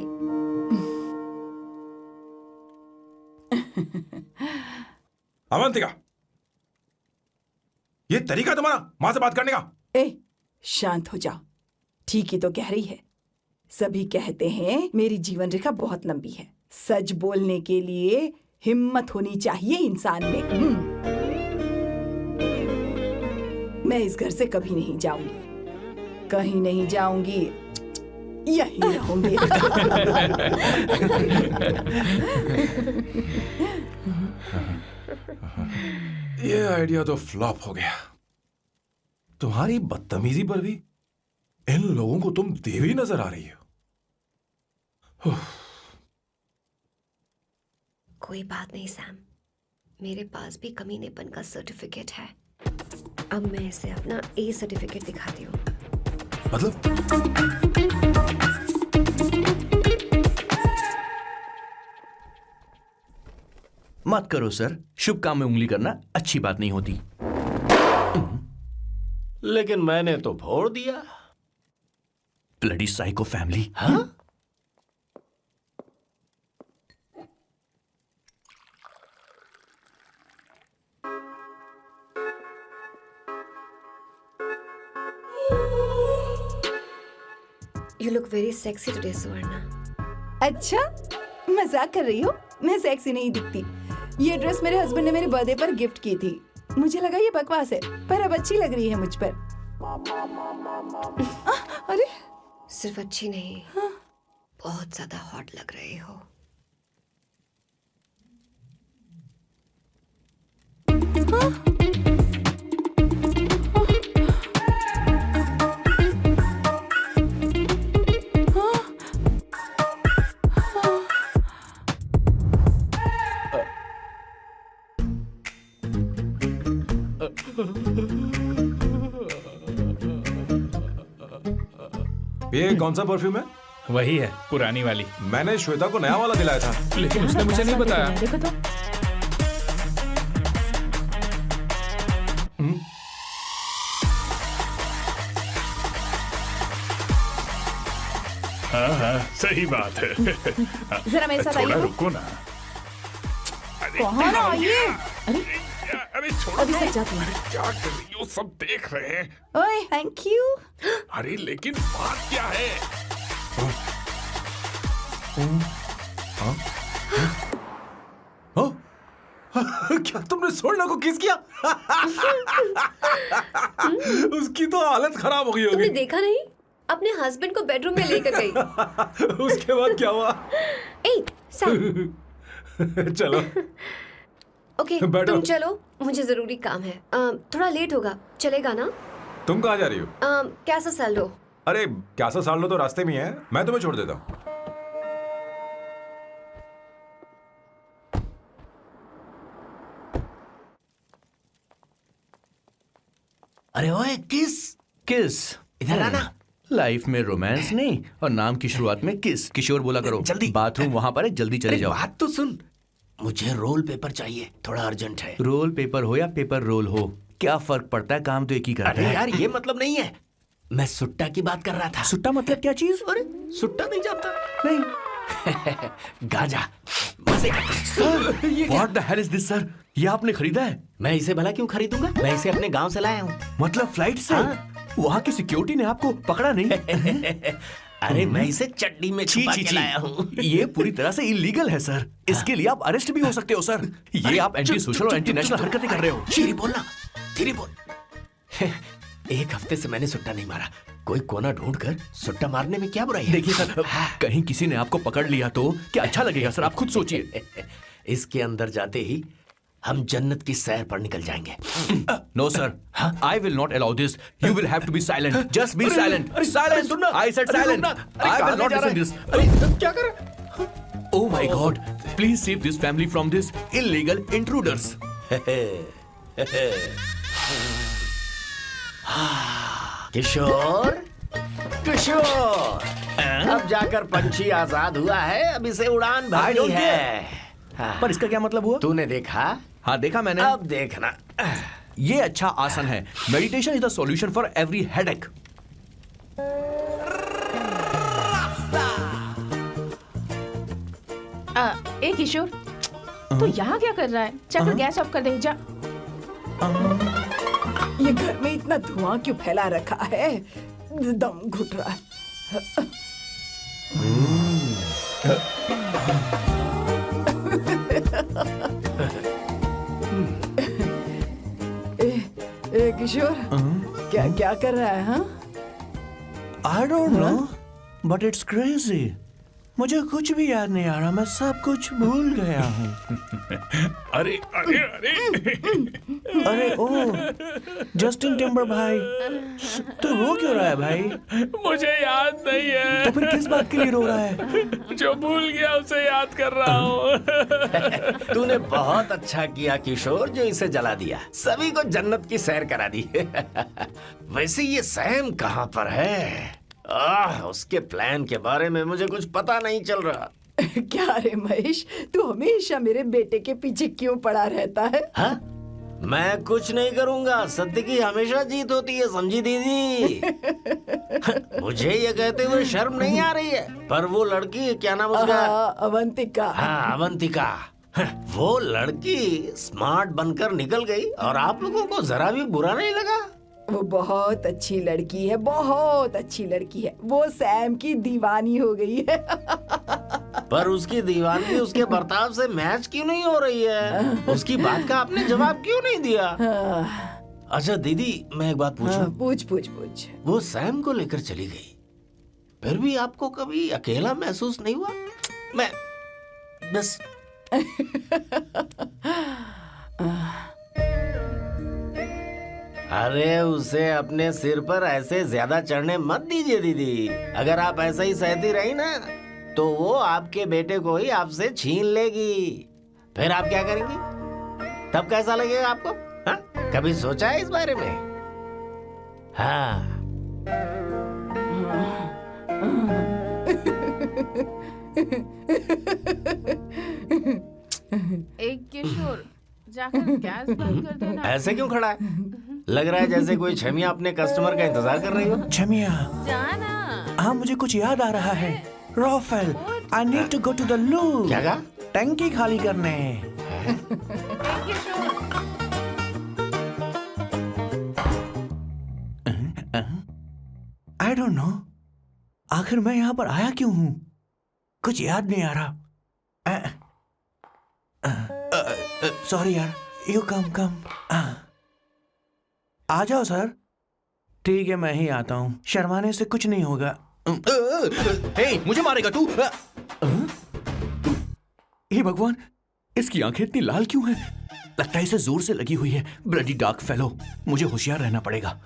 अवंतिका, ये तरीका तुम्हारा माँ से बात करने का? ए, शांत हो जाओ। ठीक ही तो कह रही है। सभी कहते हैं मेरी जीवन रेखा बहुत लंबी है। सच बोलने के लिए हिम्मत होनी चाहिए इंसान में। मैं इस घर से कभी नहीं जाऊंगी, कहीं नहीं जाऊंगी, यहीं रहूंगी। ये आइडिया तो फ्लॉप हो गया। तुम्हारी बदतमीजी पर भी इन लोगों को तुम देवी नजर आ रही हो। कोई बात नहीं सैम, मेरे पास भी कमीनेपन का सर्टिफिकेट है। अब मैं इसे अपना ए सर्टिफिकेट दिखाती हूँ। मतलब मत करो सर, शुभ काम में उंगली करना अच्छी बात नहीं होती। लेकिन मैंने तो फोड़ दिया। Bloody psycho family. हाँ? You look very sexy today, सुवर्णा। अच्छा, मजाक कर रही हो? मैं सेक्सी नहीं दिखती। ये ड्रेस मेरे हस्बैंड ने मेरे बर्थडे पर गिफ्ट की थी। मुझे लगा ये बकवास है, पर अब अच्छी लग रही है मुझ पर। अरे सिर्फ अच्छी नहीं, बहुत ज्यादा हॉट लग रही हो। ये कौन सा परफ्यूम है? वही है, पुरानी वाली। मैंने श्वेता को नया वाला दिलाया था। लेकिन उसने मुझे नहीं बताया। देखो तो। हाँ हाँ, सही बात है। जरा मेरे साथ थोड़ा आइए। रुको ना। अरे कहाँ ना आइए? अरे छोड़ो अभी ना। सच जाती हूँ। अरे क्या कर रही हो, सब देख रहे हैं। ओए, थैंक यू। अरे लेकिन बात क्या है? क्या तुमने स्वर्णा को किस किया? उसकी तो हालत खराब हो गई तुमने होगी। देखा नहीं? अपने हस्बैंड को बेडरूम में लेकर गई। उसके बाद क्या हुआ? ए, सैम, चलो ओके, बैठो। तुम चलो, मुझे जरूरी काम है। थोड़ा लेट होगा, चलेगा ना? तुम कहाँ जा रही हो? कैसा सैल्डो? अरे कैसा साल लो तो रास्ते में ही है, मैं तुम्हें छोड़ देता हूँ। अरे ओए, किस इधर आना। लाइफ में रोमांस नहीं और नाम की शुरुआत में किस। किशोर बोला करो। जल्दी। बाथरूम वहां पर है, जल्दी चले अरे जाओ। बात तो सुन, मुझे रोल पेपर चाहिए, थोड़ा अर्जेंट है। रोल पेपर हो या पेपर रोल हो, क्या फर्क पड़ता है, काम तो एक ही करता अरे है। यार, ये मतलब नहीं है। मैं सुट्टा की बात कर रहा था। सुट्टा मतलब क्या चीज? अरे सुट्टा नहीं जानता? नहीं। गांजा। मजे। What the hell is this, sir? ये आपने खरीदा है? मैं इसे भला क्यों खरीदूंगा? मैं इसे अपने गांव से लाया हूँ। मतलब फ्लाइट से? हाँ। वहाँ की सिक्योरिटी ने आपको पकड़ा नहीं? अरे मैं इसे चड्डी में छुपा के लाया हूँ। ये पूरी तरह से इलीगल है सर। इसके लिए आप अरेस्ट भी हो सकते हो सर। ये आप एंटी सोशल और एंटी नेशनल हरकतें कर रहे हो। धीरे बोलना, धीरे बोल। एक हफ्ते से मैंने सुट्टा नहीं मारा। कोई कोना ढूंढकर सुट्टा मारने में क्या बुराई है? देखिए सर, कहीं किसी ने आपको पकड़ लिया तो क्या अच्छा लगेगा सर? आप खुद सोचिए। इसके अंदर जाते ही हम जन्नत की सैर पर निकल जाएंगे। No sir, I will not allow this. You will have to be silent. Just be silent. Silent. I said silent. I will not listen this. क्या कर रहे हैं? Oh my God! Please save this family from this illegal intruders. किशोर, किशोर, अब जाकर पंछी आजाद हुआ है। अब इसे उड़ान I भरनी don't है। पर इसका क्या मतलब हुआ? तूने देखा? हाँ देखा मैंने। अब देखना। ये अच्छा आसन है। Meditation is the solution for every headache. ए किशोर, तू यहाँ क्या कर रहा है? चल गैस ऑफ कर दे, जा। ये घर में इतना धुआं क्यों फैला रखा है? दम घुट रहा है। ए किशोर, क्या क्या कर रहा है? हाँ, I don't know, but it's crazy. मुझे कुछ भी याद नहीं आ रहा, मैं सब कुछ भूल गया हूँ। अरे अरे अरे अरे ओ जस्टिन टिम्बर भाई, तो रो क्यों रहा है भाई? मुझे याद नहीं है। तो फिर किस बात के लिए रो रहा है? जो भूल गया उसे याद कर रहा हूँ। तूने बहुत अच्छा किया किशोर जो इसे जला दिया, सभी को जन्नत की सैर करा दी। वैसे ये सैम कहाँ पर है? उसके प्लान के बारे में मुझे कुछ पता नहीं चल रहा। क्या रे महेश, तू हमेशा मेरे बेटे के पीछे क्यों पड़ा रहता है? हाँ? मैं कुछ नहीं करूंगा, सत्य की हमेशा जीत होती है, समझी दीदी? मुझे ये कहते हुए शर्म नहीं आ रही है, पर वो लड़की, क्या नाम उसका? अवंतिका। हाँ, अवंतिका। वो लड़की स्मार्ट बनकर निकल गई और आप लोगों को जरा भी बुरा नहीं लगा? वो बहुत अच्छी लड़की है, बहुत अच्छी लड़की है। वो सैम की दीवानी हो गई है। पर उसकी दीवानगी उसके बर्ताव से मैच क्यों नहीं हो रही है? उसकी बात का आपने जवाब क्यों नहीं दिया? अच्छा दीदी, मैं एक बात पूछूं? पूछ पूछ पूछ। वो सैम को लेकर चली गई, फिर भी आपको कभी अकेला महसूस नहीं हुआ? मैं बस अरे उसे अपने सिर पर ऐसे ज्यादा चढ़ने मत दीजिए दीदी। अगर आप ऐसा ही सहती रही ना तो वो आपके बेटे को ही आपसे छीन लेगी, फिर आप क्या करेंगी? तब कैसा लगेगा आपको? हाँ? कभी सोचा है इस बारे में? हाँ। एक किशोर, जाकर गैस बंद कर देना। ऐसे क्यों खड़ा है? लग रहा है जैसे कोई छमिया अपने कस्टमर का इंतजार कर रही हो। छमिया, जाना। हाँ मुझे कुछ याद आ रहा है। Raphael, I need to go to the loo. क्या कहा? टंकी खाली करने। एक किशोर। आई डोंट नो, आखिर मैं यहाँ पर आया क्यों हूँ? कुछ याद नहीं आ रहा। सॉरी यार, यू कम। आ जाओ सर। ठीक है, मैं ही आता हूँ, शर्माने से कुछ नहीं होगा। हे, मुझे मारेगा तू? हे भगवान, इसकी आंखें इतनी लाल क्यों हैं? लगता है इसे जोर से लगी हुई है। ब्लडी डार्क फेलो, मुझे होशियार रहना पड़ेगा।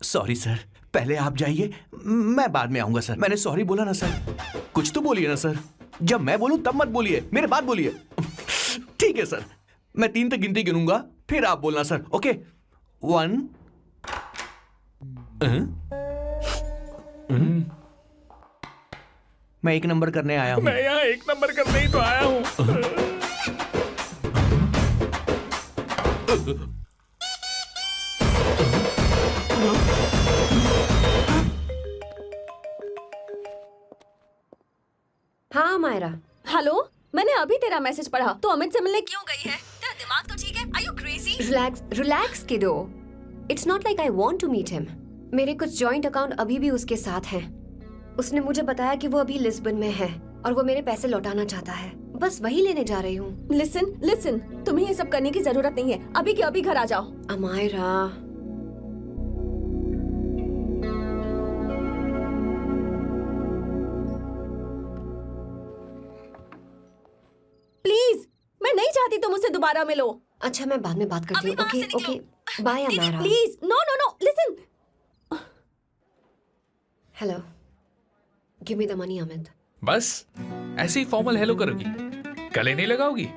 सॉरी सर, पहले आप जाइए, मैं बाद में आऊंगा सर। मैंने सॉरी बोला ना सर? कुछ तो बोलिए ना सर। जब मैं बोलूं तब मत बोलिए, मेरे बाद बोलिए। ठीक है सर, मैं 3 तक गिनती गिनूंगा, फिर आप बोलना सर। ओके, 1। मैं 1 नंबर करने आया हूँ। मैं यहाँ 1 नंबर करने ही तो आया हूँ। हाँ मायरा। हेलो, मैंने अभी तेरा मैसेज पढ़ा। तो अमित से मिलने क्यों गई है? तेरा दिमाग तो ठीक है? Are you crazy? Relax kiddo. It's not like I want to meet him. मेरे कुछ जॉइंट अकाउंट अभी भी उसके साथ हैं। उसने मुझे बताया कि वो अभी लिस्बन में है और वो मेरे पैसे लौटाना चाहता है। बस वही लेने जा रही हूँ। लिसन, तुम्हें ये सब करने की जरूरत नहीं है। अभी के अभी घर आ जाओ। अमायरा, प्लीज, मैं नहीं चाहती तुम मुझसे दोबारा मिलो। अच्छा मैं बाद में बात करती हूँ। Okay, bye Amayra. Please, no, listen. Hello, give me the money Amit. बस ऐसे ही फॉर्मल हेलो करोगी, गले नहीं लगाओगी?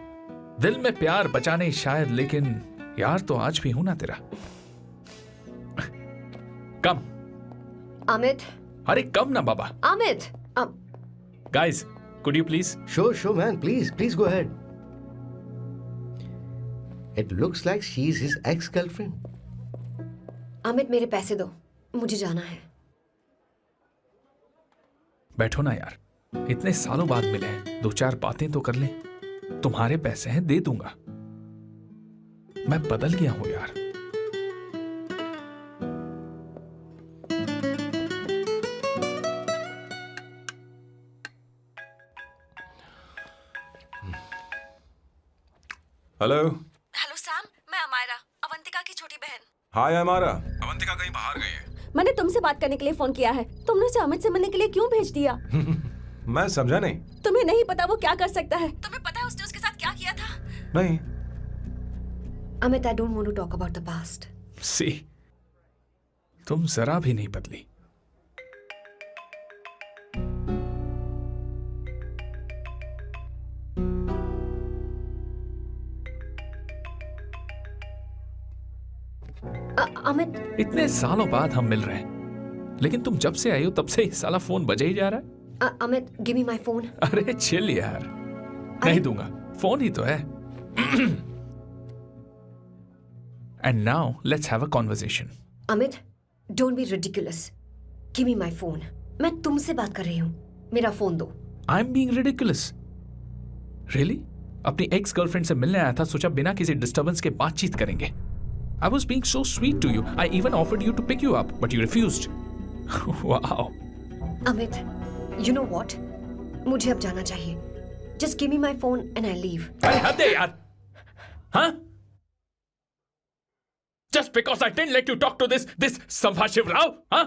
दिल में प्यार बचा नहीं शायद, लेकिन यार तो आज भी हूं ना तेरा। कम अमित। अरे कम ना बाबा। Amit, guys, could you please? Sure, man. Please go ahead. It looks like she's his ex-girlfriend. Amit मेरे पैसे दो, मुझे जाना है। बैठो ना यार, इतने सालों बाद मिले हैं, 2-4 बातें तो कर लें। तुम्हारे पैसे हैं, दे दूंगा। मैं बदल गया हूं यार। हेलो सैम, मैं अमायरा, अवंतिका की छोटी बहन। हाय हमारा। अवंतिका कहीं बाहर गई है। मैंने तुमसे बात करने के लिए फोन किया है। तुमने उसे अमित से मिलने के लिए क्यों भेज दिया? मैं समझा नहीं। तुम्हें नहीं पता वो क्या कर सकता है? तुम्हें पता है उसने उसके साथ क्या किया था? नहीं। Amit, I don't want to talk about the past. सी, तुम जरा भी नहीं बदली। Amit, इतने सालों बाद हम मिल रहे हैं, लेकिन तुम जब से आई हो तब से ही साला फोन बजे ही जा रहा है। Amit, give me my phone. अरे चिल यार, नहीं दूंगा, फोन ही तो है। And now let's have a conversation. Amit, don't be ridiculous. Give me my phone. मैं तुमसे बात कर रही हूँ। मेरा फोन दो। I'm being ridiculous. Really? अपनी एक्स गर्लफ्रेंड से मिलने आया था, सोचा बिना किसी डिस्टर्बेंस के बातचीत करेंगे। I was being so sweet to you. I even offered you to pick you up, but you refused. Wow. Amit, you know what? मुझे अब जाना चाहिए. Just give me my phone and I leave. अरे हद है यार, हाँ? Just because I didn't let you talk to this संभा शिवराव, हाँ?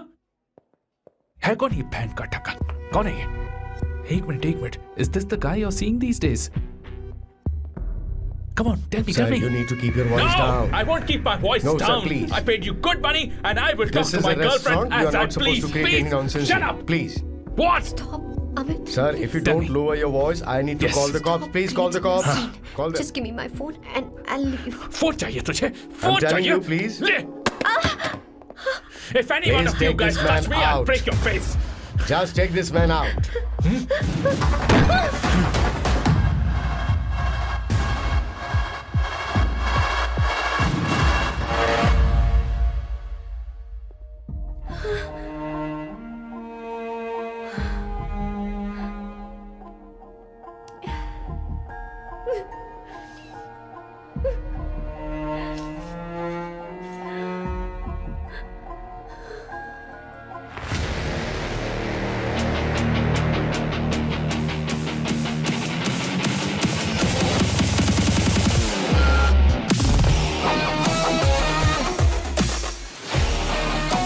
है कौन ये बैंड का टक्का? कौन है ये? एक minute. Is this the guy you're seeing these days? Come on, tell me. Sir, you need to keep your voice down. No, I won't keep my voice No, down. sir, please. I paid you good money, and I will talk This to is my a restaurant. girlfriend You as are I not supposed please. to create any nonsense. Shut here. up. Please. What? Stop, Amit. Sir, if you Tell don't me. lower your voice, I need to Yes. call the cops. Please call the cops. Call them. Just give me my phone and I'll leave. Phone चाहिए तुझे? फोन I'm telling चाहिए? you, please. ले. If any one Please of you take guys this touch man me, I'll out. break your face. Just take this man out.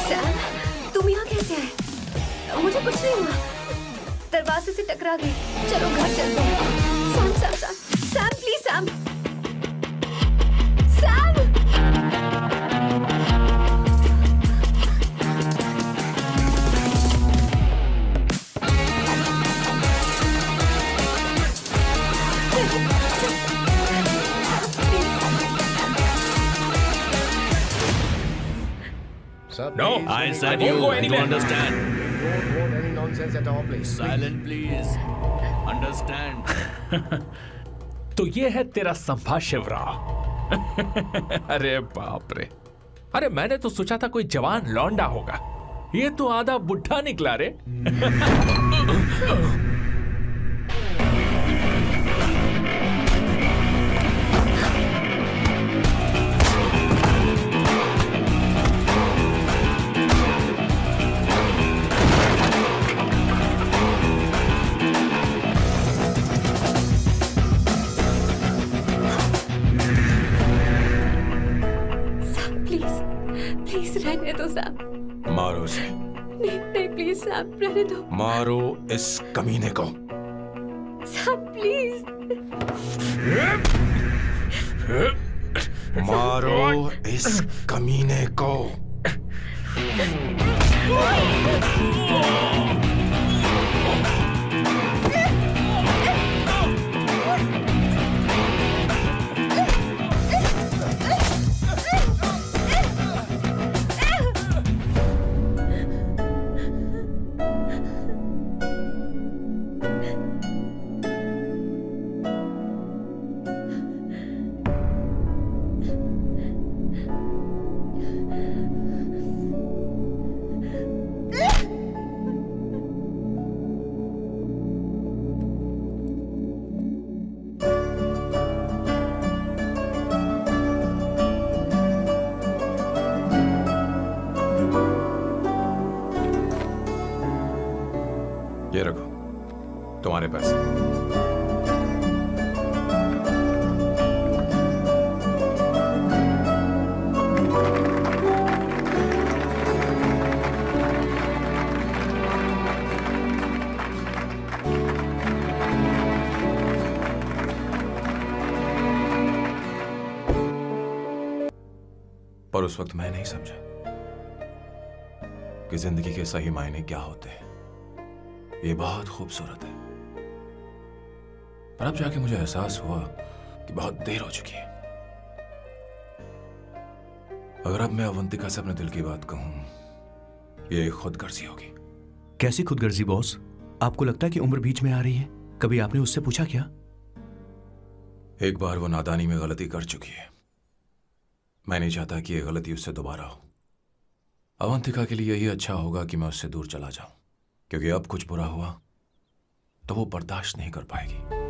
Sam, तुम यहाँ कैसे आए? मुझे कुछ नहीं हुआ। दरवाजे से टकरा गई। चलो घर चलते हैं। Sam, please Sam. Sam! Sir, No, please, I don't said won't you. go You anywhere. understand? want any nonsense at our place. Silent, please. Understand? तो ये है तेरा संभा शिवराव। अरे बाप रे, अरे मैंने तो सोचा था कोई जवान लौंडा होगा, ये तो आधा बुढ़ा निकला रे। प्लीज रहने दो सैम। मारो उसे, नहीं प्लीज सैम, रहने दो। मारो इस कमीने को। Sam please. मारो इस कमीने को। ये रखो तुम्हारे पैसे। पर उस वक्त मैं नहीं समझा कि जिंदगी के सही मायने क्या होते हैं। ये बहुत खूबसूरत है, पर अब जाके मुझे एहसास हुआ कि बहुत देर हो चुकी है। अगर अब मैं अवंतिका से अपने दिल की बात कहूं, ये खुदगर्जी होगी। कैसी खुदगर्जी बॉस? आपको लगता है कि उम्र बीच में आ रही है? कभी आपने उससे पूछा क्या? एक बार वो नादानी में गलती कर चुकी है। मैं नहीं चाहता कि ये गलती उससे दोबारा हो। अवंतिका के लिए यही अच्छा होगा कि मैं उससे दूर चला जाऊं, क्योंकि अब कुछ बुरा हुआ तो वो बर्दाश्त नहीं कर पाएगी।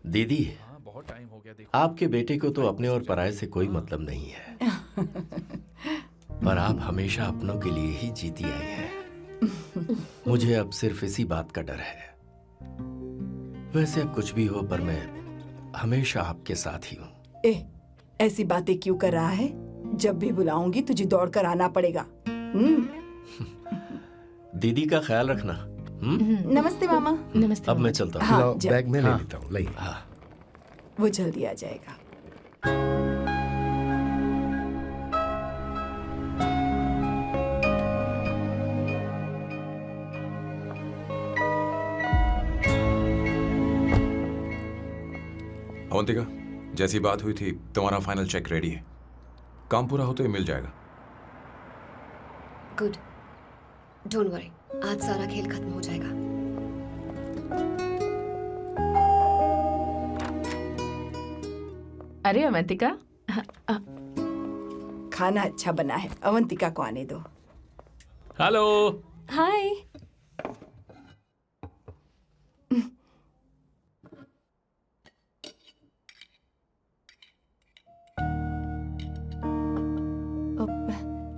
दीदी, बहुत टाइम हो गया। देखो आपके बेटे को तो अपने और पराये से कोई मतलब नहीं है, पर आप हमेशा अपनों के लिए ही जीती आई हैं। मुझे अब सिर्फ इसी बात का डर है। वैसे अब कुछ भी हो, पर मैं हमेशा आपके साथ ही हूँ। ऐसी बातें क्यों कर रहा है? जब भी बुलाऊंगी तुझे दौड़कर आना पड़ेगा। दीदी का ख्याल रखना। नमस्ते मामा। नमस्ते। अब मैं चलता हूँ। हाँ, लाओ, बैग में ले हाँ। लेता हूँ। लाइए। हाँ। वो जल्दी आ जाएगा। अवंतिका, जैसी बात हुई थी, तुम्हारा फाइनल चेक रेडी है। काम पूरा हो तो ये मिल जाएगा। गुड, डोंट वरी, आज सारा खेल खत्म हो जाएगा। अरे अवंतिका, खाना अच्छा बना है, अवंतिका को आने दो। हेलो। हाय।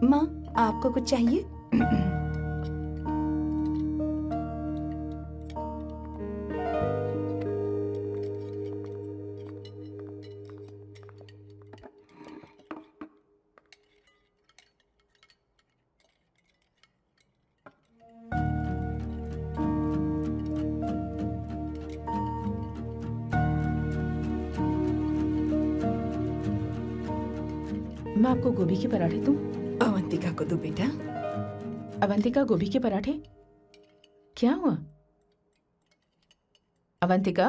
माँ, आपको कुछ चाहिए? मैं आपको गोभी के पराठे दूं? अवंतिका को दो बेटा। अवंतिका, गोभी के पराठे? क्या हुआ अवंतिका?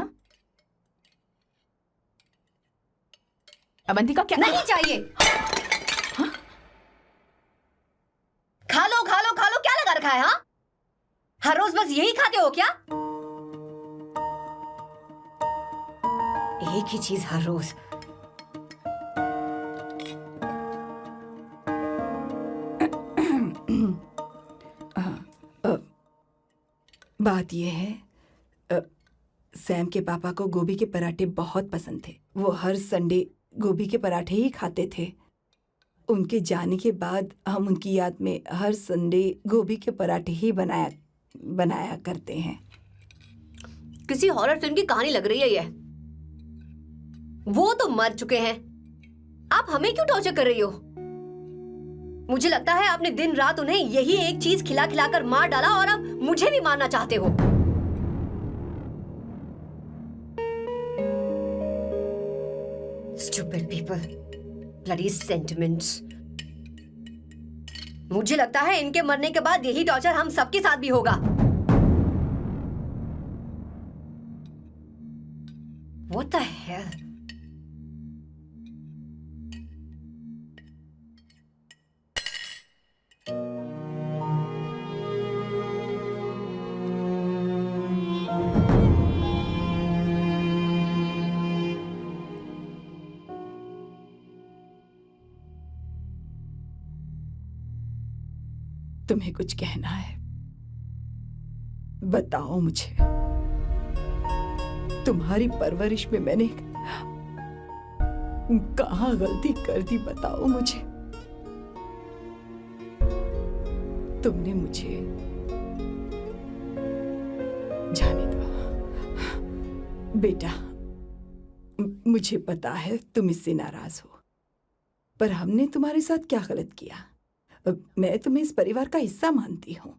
अवंतिका, क्या? नहीं चाहिए। खा लो खा लो खा लो, क्या लगा रखा है? हाँ, हर रोज बस यही खाते हो क्या? एक ही चीज हर रोज। बात यह है, सैम के पापा को गोभी के पराठे बहुत पसंद थे। वो हर संडे गोभी के पराठे ही खाते थे। उनके जाने के बाद हम उनकी याद में हर संडे गोभी के पराठे ही बनाया करते हैं। किसी हॉरर फिल्म की कहानी लग रही है ये। वो तो मर चुके हैं, आप हमें क्यों टॉर्चर कर रही हो? मुझे लगता है आपने दिन रात उन्हें यही एक चीज खिला खिलाकर मार डाला और अब मुझे भी मारना चाहते हो। Stupid people, bloody sentiments. मुझे लगता है इनके मरने के बाद यही टॉर्चर हम सबके साथ भी होगा। What the hell? तुम्हें कुछ कहना है? बताओ मुझे। तुम्हारी परवरिश में मैंने कहाँ गलती कर दी, बताओ मुझे। तुमने मुझे जाने दो बेटा। मुझे पता है तुम इससे नाराज हो, पर हमने तुम्हारे साथ क्या गलत किया? मैं तुम्हें इस परिवार का हिस्सा मानती हूँ।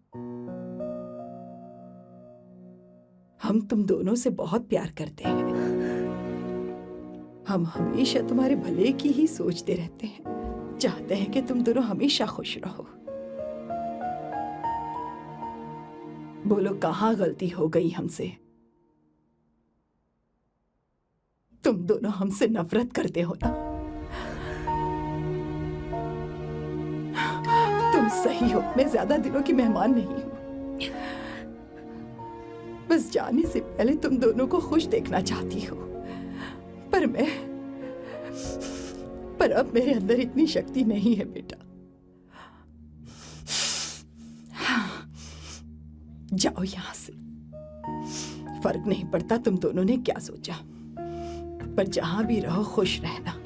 हम तुम दोनों से बहुत प्यार करते हैं। हम हमेशा तुम्हारे भले की ही सोचते रहते हैं, चाहते हैं कि तुम दोनों हमेशा खुश रहो। बोलो कहाँ गलती हो गई हमसे? तुम दोनों हमसे नफरत करते हो ना? तुम सही हो, मैं ज्यादा दिनों की मेहमान नहीं हूं। बस जाने से पहले तुम दोनों को खुश देखना चाहती हो, पर अब मेरे अंदर इतनी शक्ति नहीं है बेटा। जाओ यहां से। फर्क नहीं पड़ता तुम दोनों ने क्या सोचा, पर जहां भी रहो खुश रहना।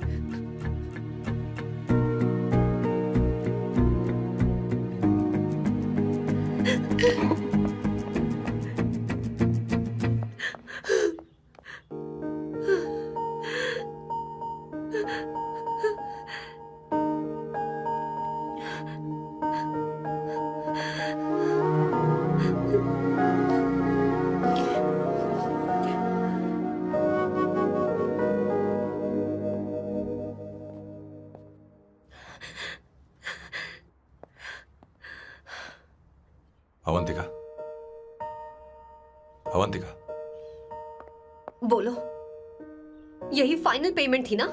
अवंतिका, अवंतिका, बोलो, यही फाइनल पेमेंट थी ना?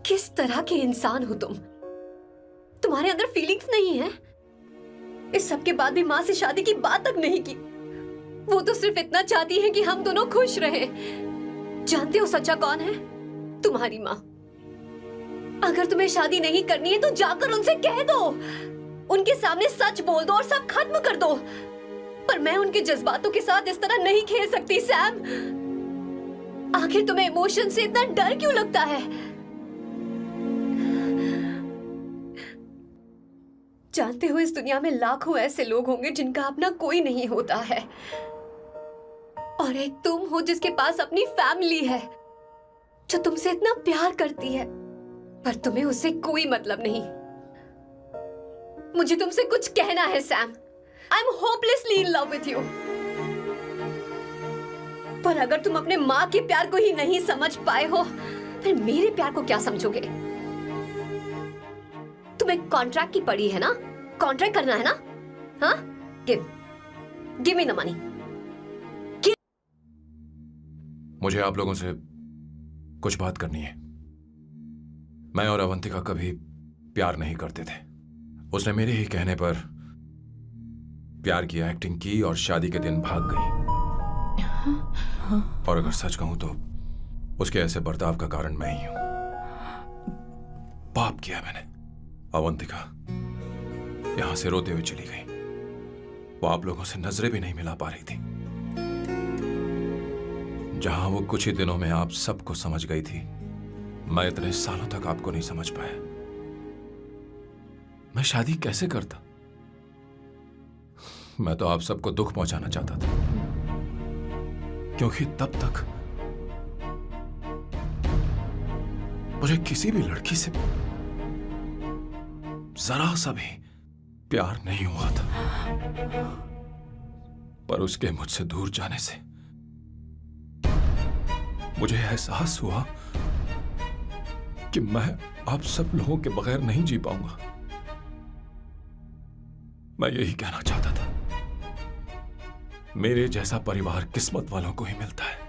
किस तरह के इंसान हो तुम? तुम्हारे अंदर फीलिंग्स नहीं है? इस सब के बाद भी माँ से शादी की बात तक नहीं की। वो तो सिर्फ इतना चाहती है कि हम दोनों खुश रहें। जानते हो सच्चा कौन है? तुम्हारी माँ। अगर तुम्हें शादी नहीं करनी है तो जाकर उनसे कह दो, उनके सामने सच बोल दो और सब खत्म कर दो। पर मैं उनके जज्बातों के साथ इस तरह नहीं खेल सकती सैम। आखिर तुम्हें इमोशन से इतना डर क्यों लगता है? जानते हो, इस दुनिया में लाखों ऐसे लोग होंगे जिनका अपना कोई नहीं होता है, और एक तुम हो जिसके पास अपनी फैमिली है जो तुमसे इतना प्यार करती है, पर तुम्हें उससे कोई मतलब नहीं। मुझे तुमसे कुछ कहना है Sam. I am hopelessly in love with you. पर अगर तुम अपने माँ के प्यार को ही नहीं समझ पाए हो, फिर मेरे प्यार को क्या समझोगे? तुम्हें कॉन्ट्रैक्ट की पड़ी है ना? कॉन्ट्रैक्ट करना है ना? हाँ? Give me the money. मुझे आप लोगों से कुछ बात करनी है। मैं और अवंतिका कभी प्यार नहीं करते थे। उसने मेरे ही कहने पर प्यार की एक्टिंग की और शादी के दिन भाग गई। और अगर सच कहूं तो उसके ऐसे बर्ताव का कारण मैं ही हूं। पाप किया मैंने। अवंतिका यहां से रोते हुए चली गई। वो आप लोगों से नजरें भी नहीं मिला पा रही थी। जहां वो कुछ ही दिनों में आप सबको समझ गई थी, मैं इतने सालों तक आपको नहीं समझ पाया। मैं शादी कैसे करता? मैं तो आप सबको दुख पहुंचाना चाहता था, क्योंकि तब तक मुझे किसी भी लड़की से जरा सा भी प्यार नहीं हुआ था। पर उसके मुझसे दूर जाने से मुझे एहसास हुआ कि मैं आप सब लोगों के बगैर नहीं जी पाऊंगा। मैं यही कहना चाहता था, मेरे जैसा परिवार किस्मत वालों को ही मिलता है।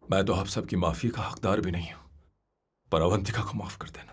मैं तो आप सबकी माफी का हकदार भी नहीं हूं, पर अवंतिका को माफ कर देना।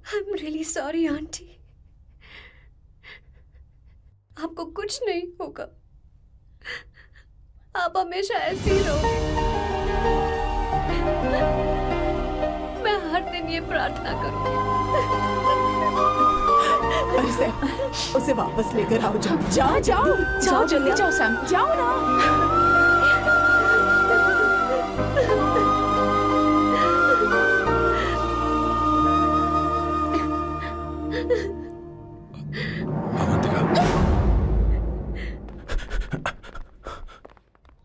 I'm really sorry, Auntie. आपको कुछ नहीं होगा, आप हमेशा ऐसे ही रहोगे। मैं हर दिन ये प्रार्थना करूंगी। अरे सैम, उसे वापस लेकर आओ। जाओ जाओ जाओ जल्दी जाओ सैम। जाओ ना। अवंतिका,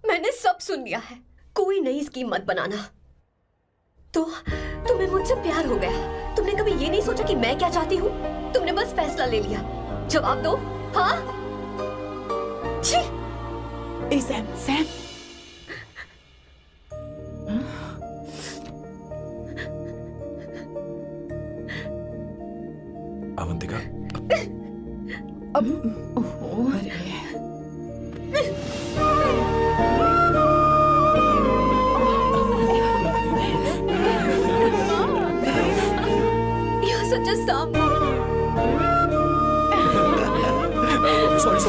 मैंने सब सुन लिया है। कोई नई स्कीम मत बनाना। तो तुम्हें मुझसे प्यार हो गया। तुमने कभी ये नहीं सोचा कि मैं क्या चाहती हूँ? तुमने बस फैसला ले लिया। जवाब दो। हाँ? छी! ए सैम, सैम। अवंतिका, अब अरे You're such a Sam. Sorry.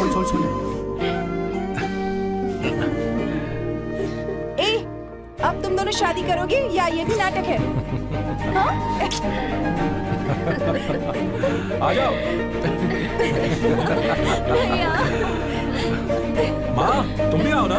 ए, अब तुम दोनों शादी करोगे या ये भी नाटक है? आ जाओ। माँ, तुम भी आओ ना।